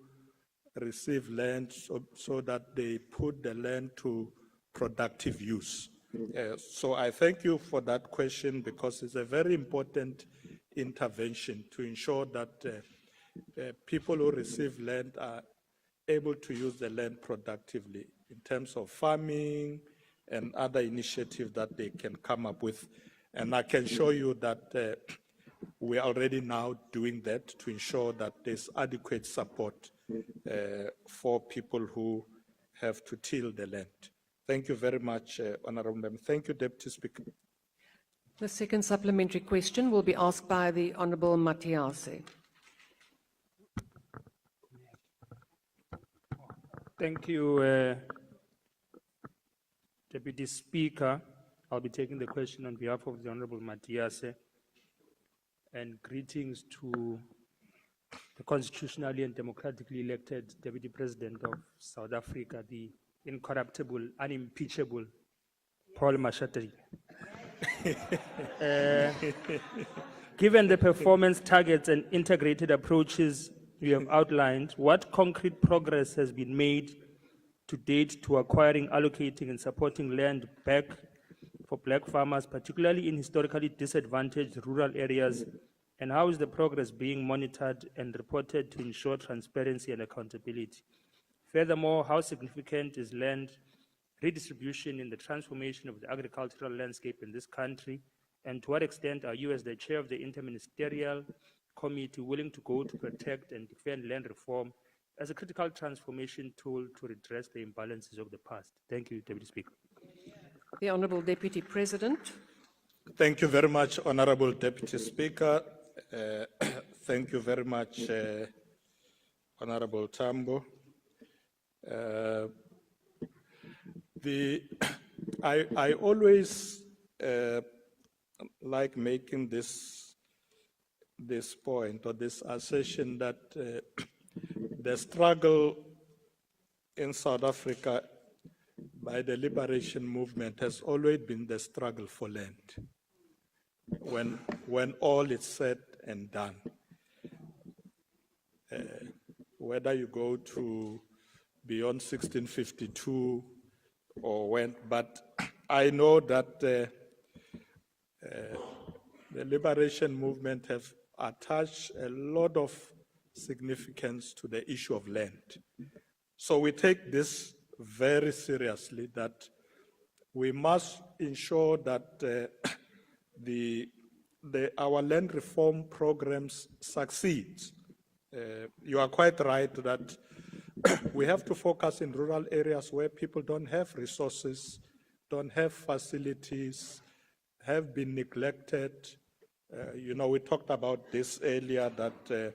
receive land so that they put the land to productive use. So I thank you for that question because it's a very important intervention to ensure that people who receive land are able to use the land productively in terms of farming and other initiatives that they can come up with. And I can show you that we are already now doing that to ensure that there's adequate support for people who have to till the land. Thank you very much, Honorable Member. Thank you, Deputy Speaker. The second supplementary question will be asked by the Honourable Matiase. Thank you, Deputy Speaker. I'll be taking the question on behalf of the Honourable Matiase, and greetings to the constitutionally and democratically elected Deputy President of South Africa, the incorruptible, unimpeachable Paul Mashatile. Given the performance targets and integrated approaches you have outlined, what concrete progress has been made to date to acquiring, allocating, and supporting land back for black farmers, particularly in historically disadvantaged rural areas, and how is the progress being monitored and reported to ensure transparency and accountability? Furthermore, how significant is land redistribution in the transformation of the agricultural landscape in this country, and to what extent are you, as the chair of the interministerial committee, willing to go to protect and defend land reform as a critical transformation tool to redress the imbalances of the past? Thank you, Deputy Speaker. The Honourable Deputy President. Thank you very much, Honourable Deputy Speaker. Thank you very much, Honourable Tambo. I always like making this point or this assertion that the struggle in South Africa by the liberation movement has always been the struggle for land. When all is said and done, whether you go to beyond 1652 or when, but I know that the liberation movement have attached a lot of significance to the issue of land. So we take this very seriously, that we must ensure that our land reform programs succeed. You are quite right that we have to focus in rural areas where people don't have resources, don't have facilities, have been neglected. We talked about this earlier, that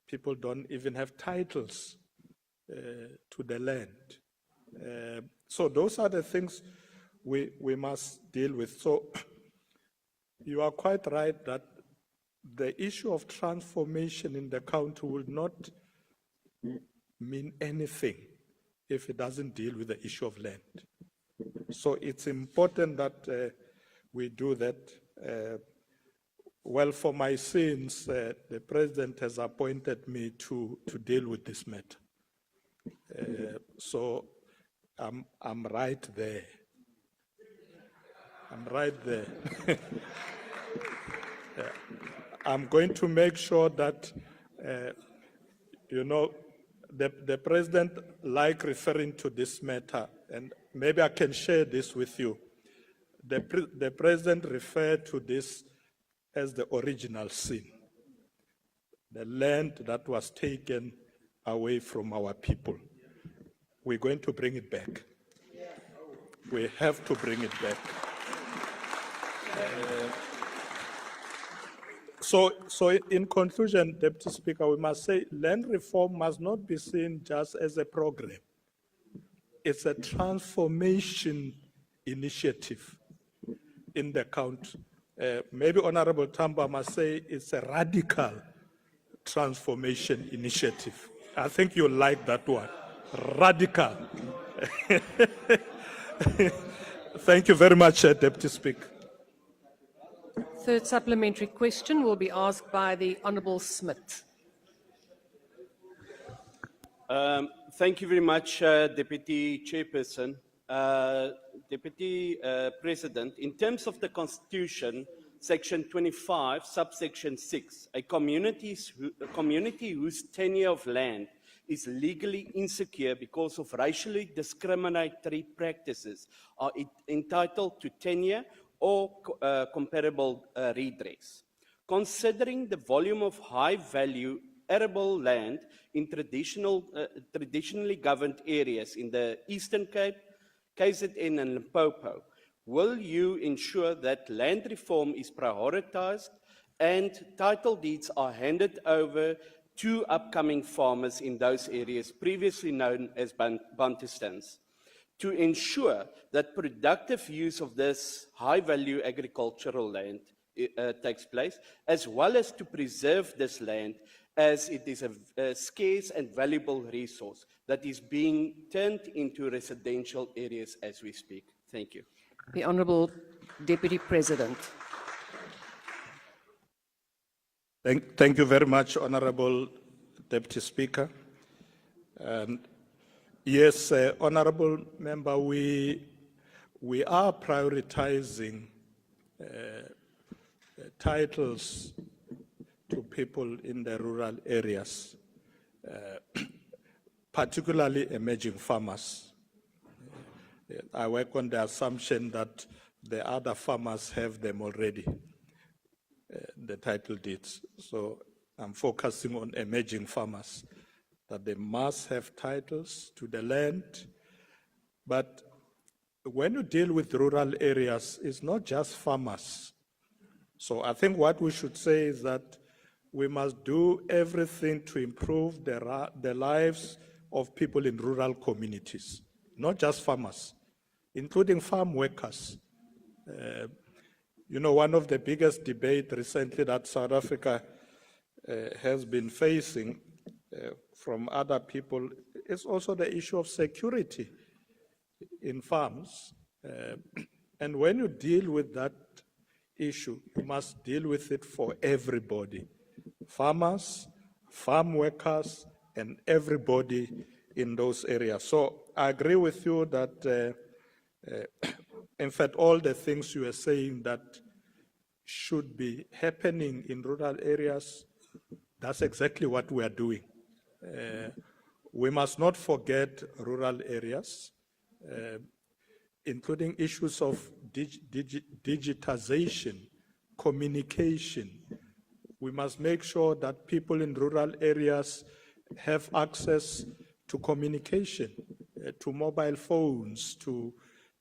people don't even have titles to the land. So those are the things we must deal with. So you are quite right that the issue of transformation in the country will not mean anything if it doesn't deal with the issue of land. So it's important that we do that. Well, for my sins, the President has appointed me to deal with this matter. So I'm right there. I'm right there. I'm going to make sure that, the president like referring to this matter, and maybe I can share this with you. The president referred to this as the original sin, the land that was taken away from our people. We're going to bring it back. We have to bring it back. So in conclusion, Deputy Speaker, we must say land reform must not be seen just as a program. It's a transformation initiative in the country. Maybe Honorable Tamba must say it's a radical transformation initiative. I think you'll like that one. Radical. Thank you very much, Deputy Speaker. Third supplementary question will be asked by the Honourable Smith. Thank you very much, Deputy Chairperson. Deputy President, in terms of the Constitution, Section 25, subsection 6, a community whose tenure of land is legally insecure because of racially discriminatory practices are entitled to tenure or comparable redress. Considering the volume of high-value arable land in traditionally governed areas in the Eastern Cape, KZN and Limpopo, will you ensure that land reform is prioritized and title deeds are handed over to upcoming farmers in those areas previously known as Bantustans, to ensure that productive use of this high-value agricultural land takes place, as well as to preserve this land as it is a scarce and valuable resource that is being turned into residential areas as we speak? Thank you. The Honourable Deputy President. Thank you very much, Honourable Deputy Speaker. Yes, Honourable Member, we are prioritizing titles to people in the rural areas, particularly emerging farmers. I work on the assumption that the other farmers have them already, the title deeds. So I'm focusing on emerging farmers, that they must have titles to the land. But when you deal with rural areas, it's not just farmers. So I think what we should say is that we must do everything to improve the lives of people in rural communities, not just farmers, including farm workers. One of the biggest debates recently that South Africa has been facing from other people is also the issue of security in farms. And when you deal with that issue, you must deal with it for everybody. Farmers, farm workers, and everybody in those areas. So I agree with you that, in fact, all the things you are saying that should be happening in rural areas, that's exactly what we are doing. We must not forget rural areas, including issues of digitization, communication. We must make sure that people in rural areas have access to communication, to mobile phones, to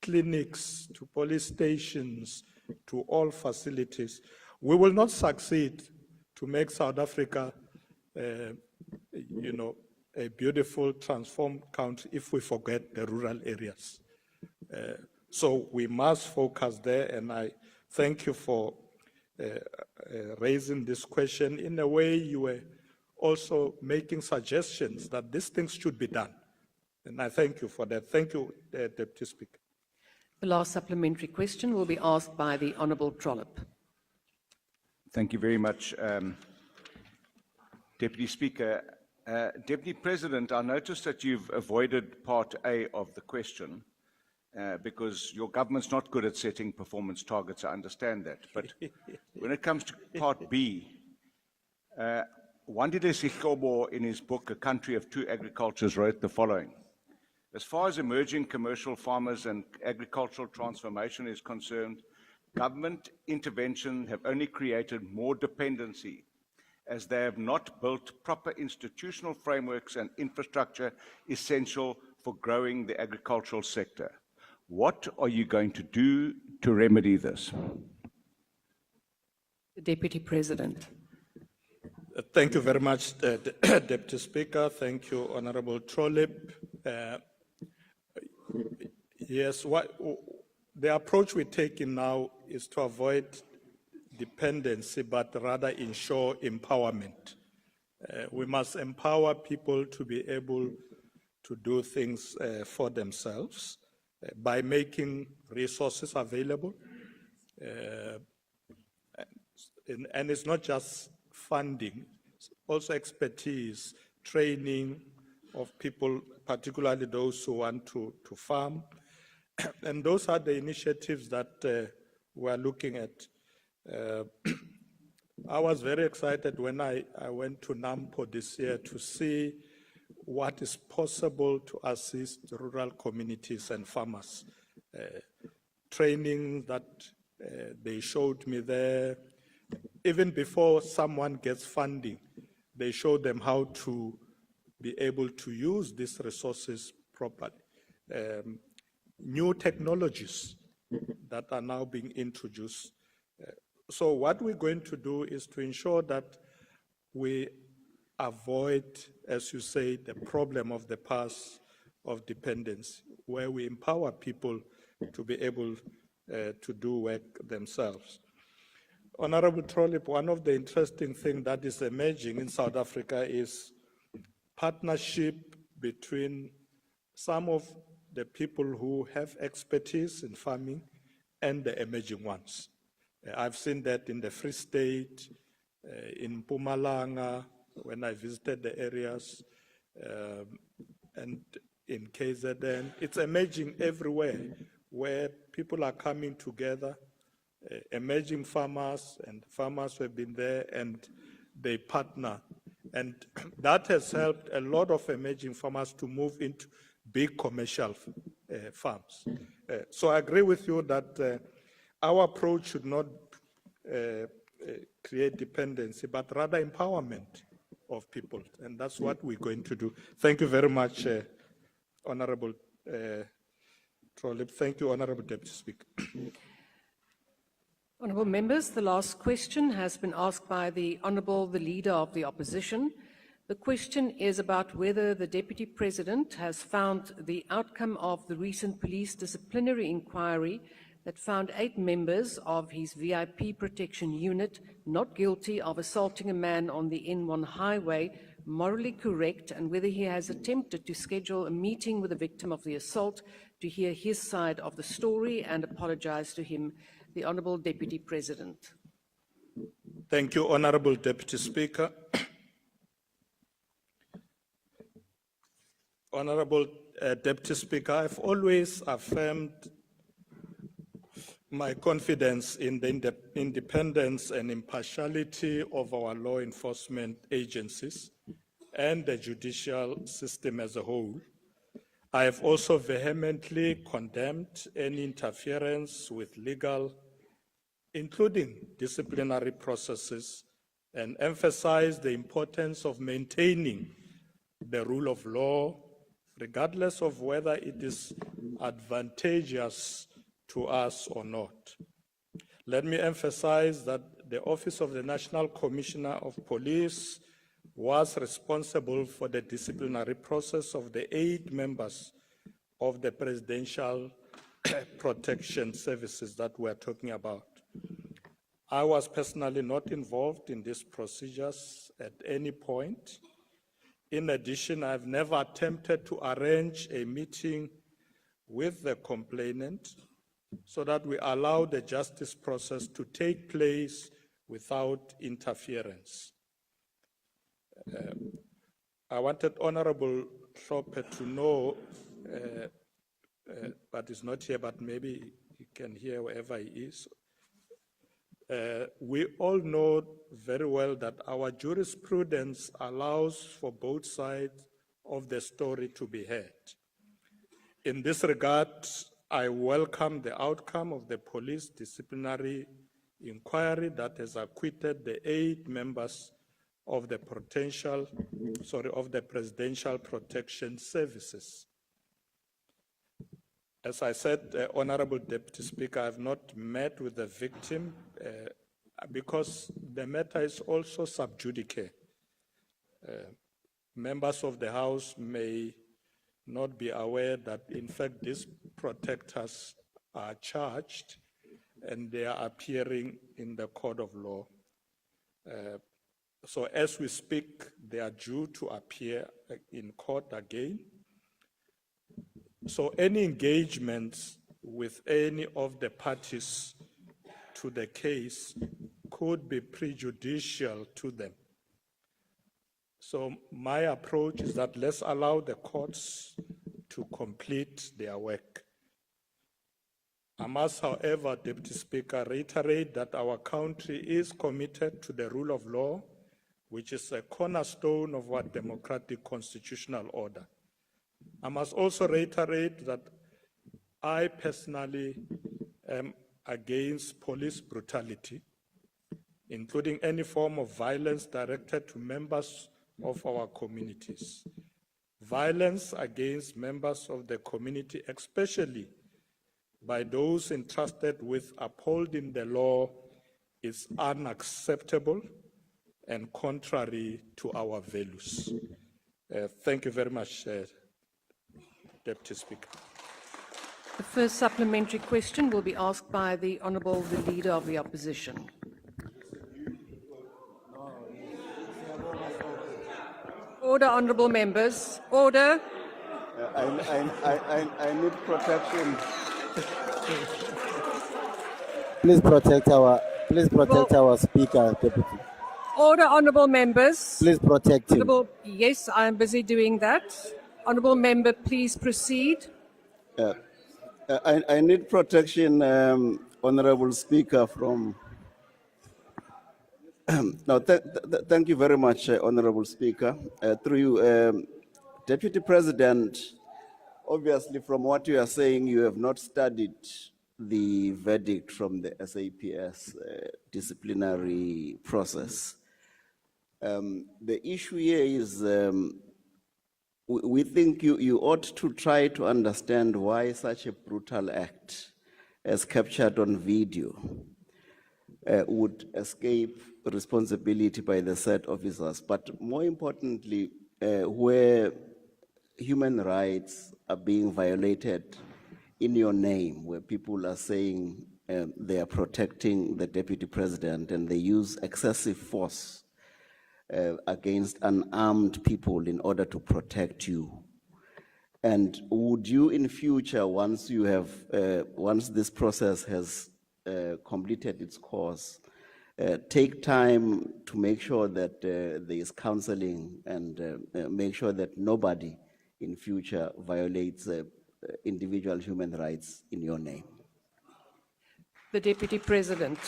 clinics, to police stations, to all facilities. We will not succeed to make South Africa, a beautiful, transformed country if we forget the rural areas. So we must focus there, and I thank you for raising this question. In a way, you were also making suggestions that these things should be done. And I thank you for that. Thank you, Deputy Speaker. The last supplementary question will be asked by the Honourable Trollip. Thank you very much, Deputy Speaker. Deputy President, I noticed that you've avoided part A of the question because your government's not good at setting performance targets. I understand that. But when it comes to part B, Wandile Sihlobo, in his book, A Country of Two Agricultures, wrote the following. As far as emerging commercial farmers and agricultural transformation is concerned, government intervention have only created more dependency as they have not built proper institutional frameworks and infrastructure essential for growing the agricultural sector. What are you going to do to remedy this? The Deputy President. Thank you very much, Deputy Speaker. Thank you, Honorable Trolip. Yes, the approach we're taking now is to avoid dependency, but rather ensure empowerment. We must empower people to be able to do things for themselves by making resources available. And it's not just funding, it's also expertise, training of people, particularly those who want to farm. And those are the initiatives that we're looking at. I was very excited when I went to NAMPO this year to see what is possible to assist rural communities and farmers. Training that they showed me there, even before someone gets funding, they show them how to be able to use these resources properly. New technologies that are now being introduced. So what we're going to do is to ensure that we avoid, as you say, the problem of the past of dependence, where we empower people to be able to do work themselves. Honorable Trolip, one of the interesting things that is emerging in South Africa is partnership between some of the people who have expertise in farming and the emerging ones. I've seen that in the Free State, in Mpumalanga, when I visited the areas, and in KZN. It's emerging everywhere where people are coming together, emerging farmers and farmers who have been there, and they partner. And that has helped a lot of emerging farmers to move into big commercial farms. So I agree with you that our approach should not create dependency, but rather empowerment of people. And that's what we're going to do. Thank you very much, Honorable Trolip. Thank you, Honorable Deputy Speaker. Honourable members, the last question has been asked by the Leader of the Opposition. The question is about whether the Deputy President has found the outcome of the recent police disciplinary inquiry that found 8 members of his VIP protection unit not guilty of assaulting a man on the N1 highway morally correct, and whether he has attempted to schedule a meeting with the victim of the assault to hear his side of the story and apologize to him. The Honourable Deputy President. Thank you, Honourable Deputy Speaker. Honourable Deputy Speaker, I've always affirmed my confidence in the independence and impartiality of our law enforcement agencies and the judicial system as a whole. I have also vehemently condemned any interference with legal, including disciplinary processes, and emphasized the importance of maintaining the rule of law, regardless of whether it is advantageous to us or not. Let me emphasize that the Office of the National Commissioner of Police was responsible for the disciplinary process of the 8 members of the Presidential Protection Services that we're talking about. I was personally not involved in these procedures at any point. In addition, I've never attempted to arrange a meeting with the complainant so that we allow the justice process to take place without interference. I wanted Honorable Hlope to know, but he's not here, but maybe he can hear wherever he is. We all know very well that our jurisprudence allows for both sides of the story to be heard. In this regard, I welcome the outcome of the police disciplinary inquiry that has acquitted the 8 members of the Presidential Protection Services. As I said, Honorable Deputy Speaker, I have not met with the victim because the matter is also sub judice. Members of the House may not be aware that, in fact, these protectors are charged and they are appearing in the court of law. So as we speak, they are due to appear in court again. So any engagements with any of the parties to the case could be prejudicial to them. So my approach is that let's allow the courts to complete their work. I must, however, Deputy Speaker, reiterate that our country is committed to the rule of law, which is a cornerstone of our democratic constitutional order. I must also reiterate that I personally am against police brutality, including any form of violence directed to members of our communities. Violence against members of the community, especially by those entrusted with upholding the law, is unacceptable and contrary to our values. Thank you very much, Deputy Speaker. The first supplementary question will be asked by the Honourable the Leader of the Opposition. Order, Honourable Members. Order. I need protection. Please protect our speaker, Deputy. Order, Honourable Members. Please protect him. Honourable, yes, I am busy doing that. Honourable Member, please proceed. I need protection, Honourable Speaker, from... No, thank you very much, Honourable Speaker. Through you, Deputy President, obviously from what you are saying, you have not studied the verdict from the SAPS disciplinary process. The issue here is we think you ought to try to understand why such a brutal act, as captured on video, would escape responsibility by the said officers. But more importantly, where human rights are being violated in your name, where people are saying they are protecting the Deputy President and they use excessive force against unarmed people in order to protect you. And would you in future, once this process has completed its course, take time to make sure that there is counseling and make sure that nobody in future violates individual human rights in your name? The Deputy President.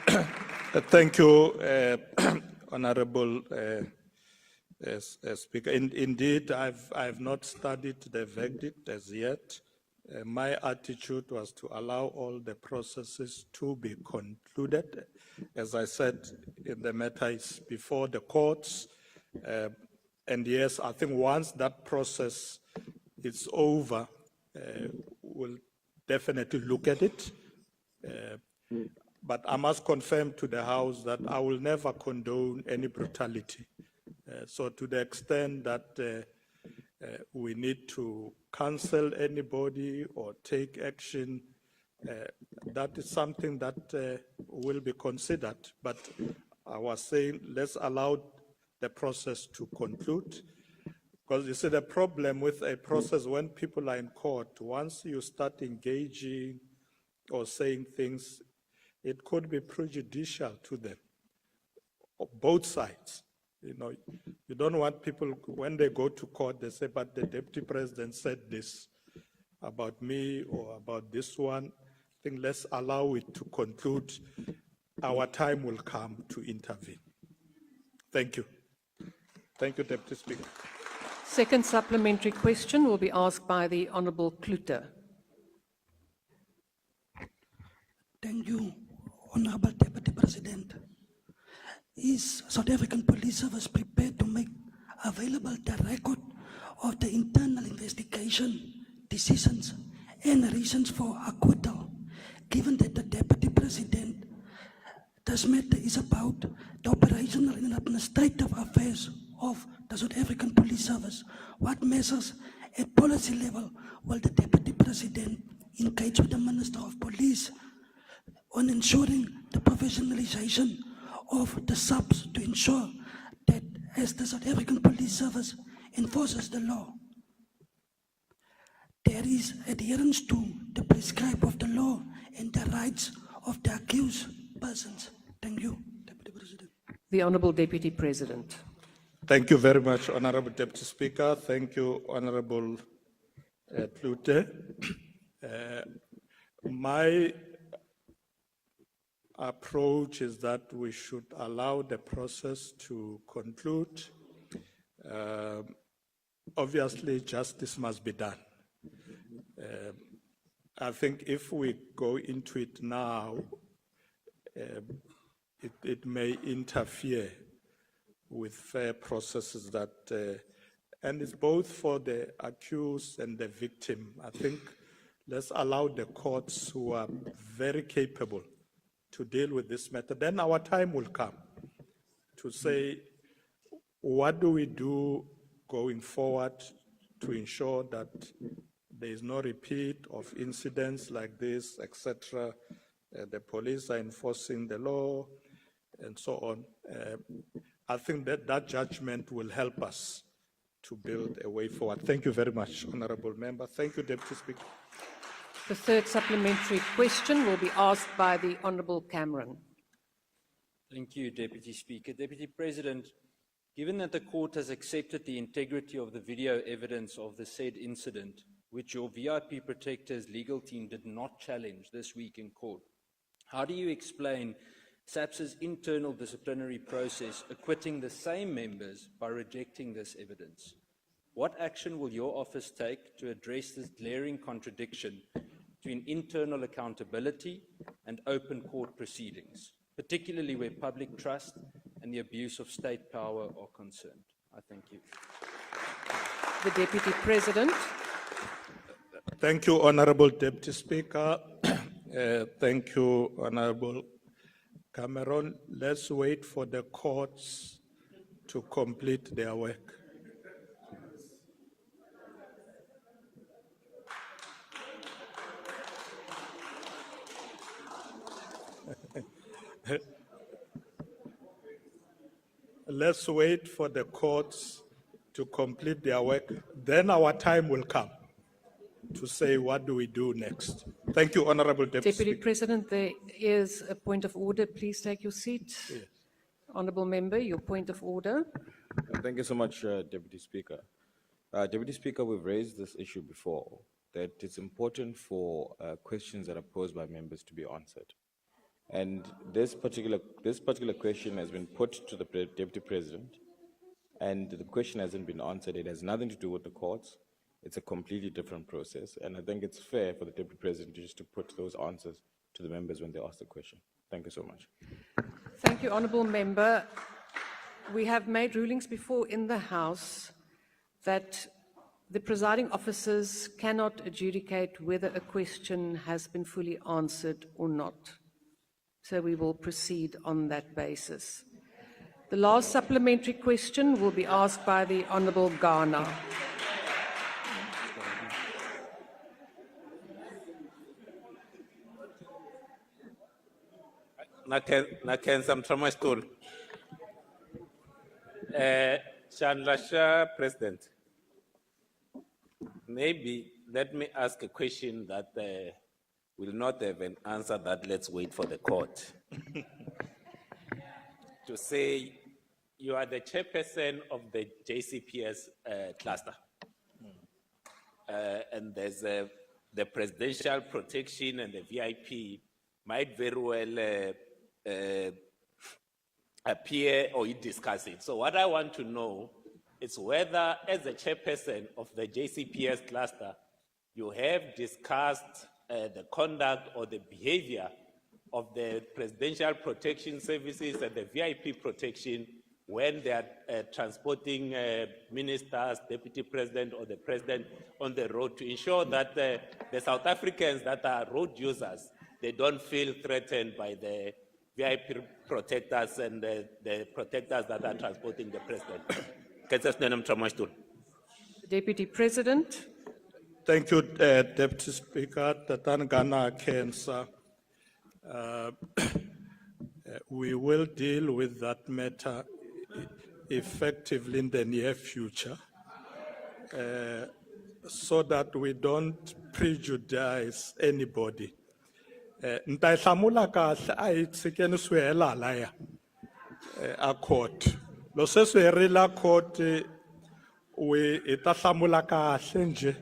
Thank you, Honourable Speaker. Indeed, I've not studied the verdict as yet. My attitude was to allow all the processes to be concluded. As I said, the matter is before the courts. And yes, I think once that process is over, we'll definitely look at it. But I must confirm to the House that I will never condone any brutality. So to the extent that we need to cancel anybody or take action, that is something that will be considered. But I was saying, let's allow the process to conclude. Because you see, the problem with a process when people are in court, once you start engaging or saying things, it could be prejudicial to them, both sides. You know, you don't want people, when they go to court, they say, but the deputy president said this about me or about this one. I think let's allow it to conclude. Our time will come to intervene. Thank you. Thank you, Deputy Speaker. Second supplementary question will be asked by the Honourable Klute. Thank you, Honorable Deputy President. Is South African Police Service prepared to make available the record of the internal investigation, decisions, and reasons for acquittal, given that the Deputy President, this matter is about the operational and administrative affairs of the South African Police Service? What measures at policy level will the Deputy President engage with the Minister of Police on ensuring the professionalization of the subs to ensure that as the South African Police Service enforces the law, there is adherence to the prescribe of the law and the rights of the accused persons? Thank you, Deputy President. The Honourable Deputy President. Thank you very much, Honourable Deputy Speaker. Thank you, Honourable Klute. My approach is that we should allow the process to conclude. Obviously, justice must be done. I think if we go into it now, it may interfere with fair processes that, and it's both for the accused and the victim. I think let's allow the courts who are very capable to deal with this matter. Then our time will come to say, what do we do going forward to ensure that there is no repeat of incidents like this, etc. The police are enforcing the law and so on. I think that judgment will help us to build a way forward. Thank you very much, Honourable Member. Thank you, Deputy Speaker. The third supplementary question will be asked by the Honourable Cameron. Thank you, Deputy Speaker. Deputy President, given that the court has accepted the integrity of the video evidence of the said incident, which your VIP Protectors legal team did not challenge this week in court, how do you explain SAPS's internal disciplinary process acquitting the same members by rejecting this evidence? What action will your office take to address this glaring contradiction between internal accountability and open court proceedings, particularly where public trust and the abuse of state power are concerned? I thank you. The Deputy President. Thank you, Honourable Deputy Speaker. Thank you, Honourable Cameron. Let's wait for the courts to complete their work. Let's wait for the courts to complete their work. Then our time will come to say, what do we do next? Thank you, Honourable Deputy Deputy Speaker. President, there is a point of order. Please take your seat. Yes. Honourable Member, your point of order. Thank you so much, Deputy Speaker. Deputy Speaker, we've raised this issue before, that it's important for questions that are posed by members to be answered. And this particular question has been put to the Deputy President, and the question hasn't been answered. It has nothing to do with the courts. It's a completely different process, and I think it's fair for the Deputy President just to put those answers to the members when they ask the question. Thank you so much. Thank you, Honourable Member. We have made rulings before in the House that the presiding officers cannot adjudicate whether a question has been fully answered or not. So we will proceed on that basis. The last supplementary question will be asked by the Honourable Ghana. Nakenza Mtramashkul. Chandlasha President, maybe let me ask a question that will not have an answer that let's wait for the court. To say you are the chairperson of the JCPS cluster. And there's the presidential protection and the VIP might very well appear or you discuss it. So what I want to know is whether, as a chairperson of the JCPS cluster, you have discussed the conduct or the behavior of the presidential protection services and the VIP protection when they are transporting ministers, deputy president, or the president on the road to ensure that the South Africans that are road users, they don't feel threatened by the VIP protectors and the protectors that are transporting the president. Deputy President. Thank you, Deputy Speaker. Tatangana Kensa. We will deal with that matter effectively in the near future so that we don't prejudice anybody. Ntahlamula kahle ayitsikeni swela laya a court. Lo seswerila court we itahlamula kahle nje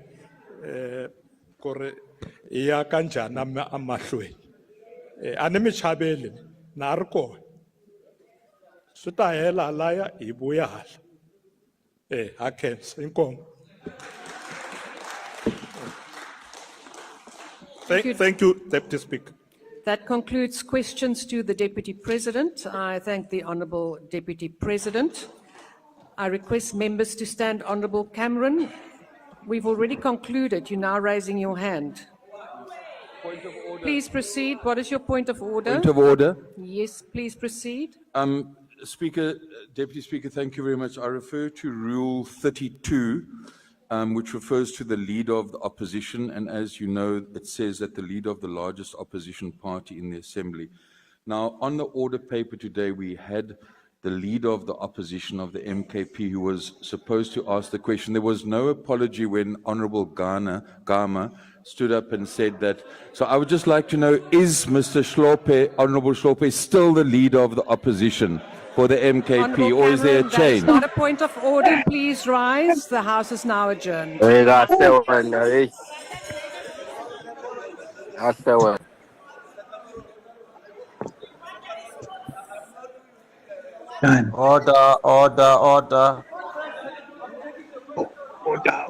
kore iya kanjana amahlweni. Anemi chabeli narko. Suta hela laya ibuya hala. Hakens inkom. Thank you, Deputy Speaker. That concludes questions to the Deputy President. I thank the Honourable Deputy President. I request members to stand. Honourable Cameron, we've already concluded. You're now raising your hand. Point of order. Please proceed. What is your point of order? Point of order. Yes, please proceed. Speaker, Deputy Speaker, thank you very much. I refer to Rule 32, which refers to the leader of the opposition. And as you know, it says that the leader of the largest opposition party in the Assembly. Now, on the order paper today, we had the leader of the opposition of the MKP who was supposed to ask the question. There was no apology when Honorable Gama stood up and said that. So I would just like to know, is Mr. Shlope, Honorable Shlope, still the leader of the opposition for the MKP, Honourable or is there a Cameron, that is change? not a point of order. Please rise. The House is now adjourned. Order, order, order. Order.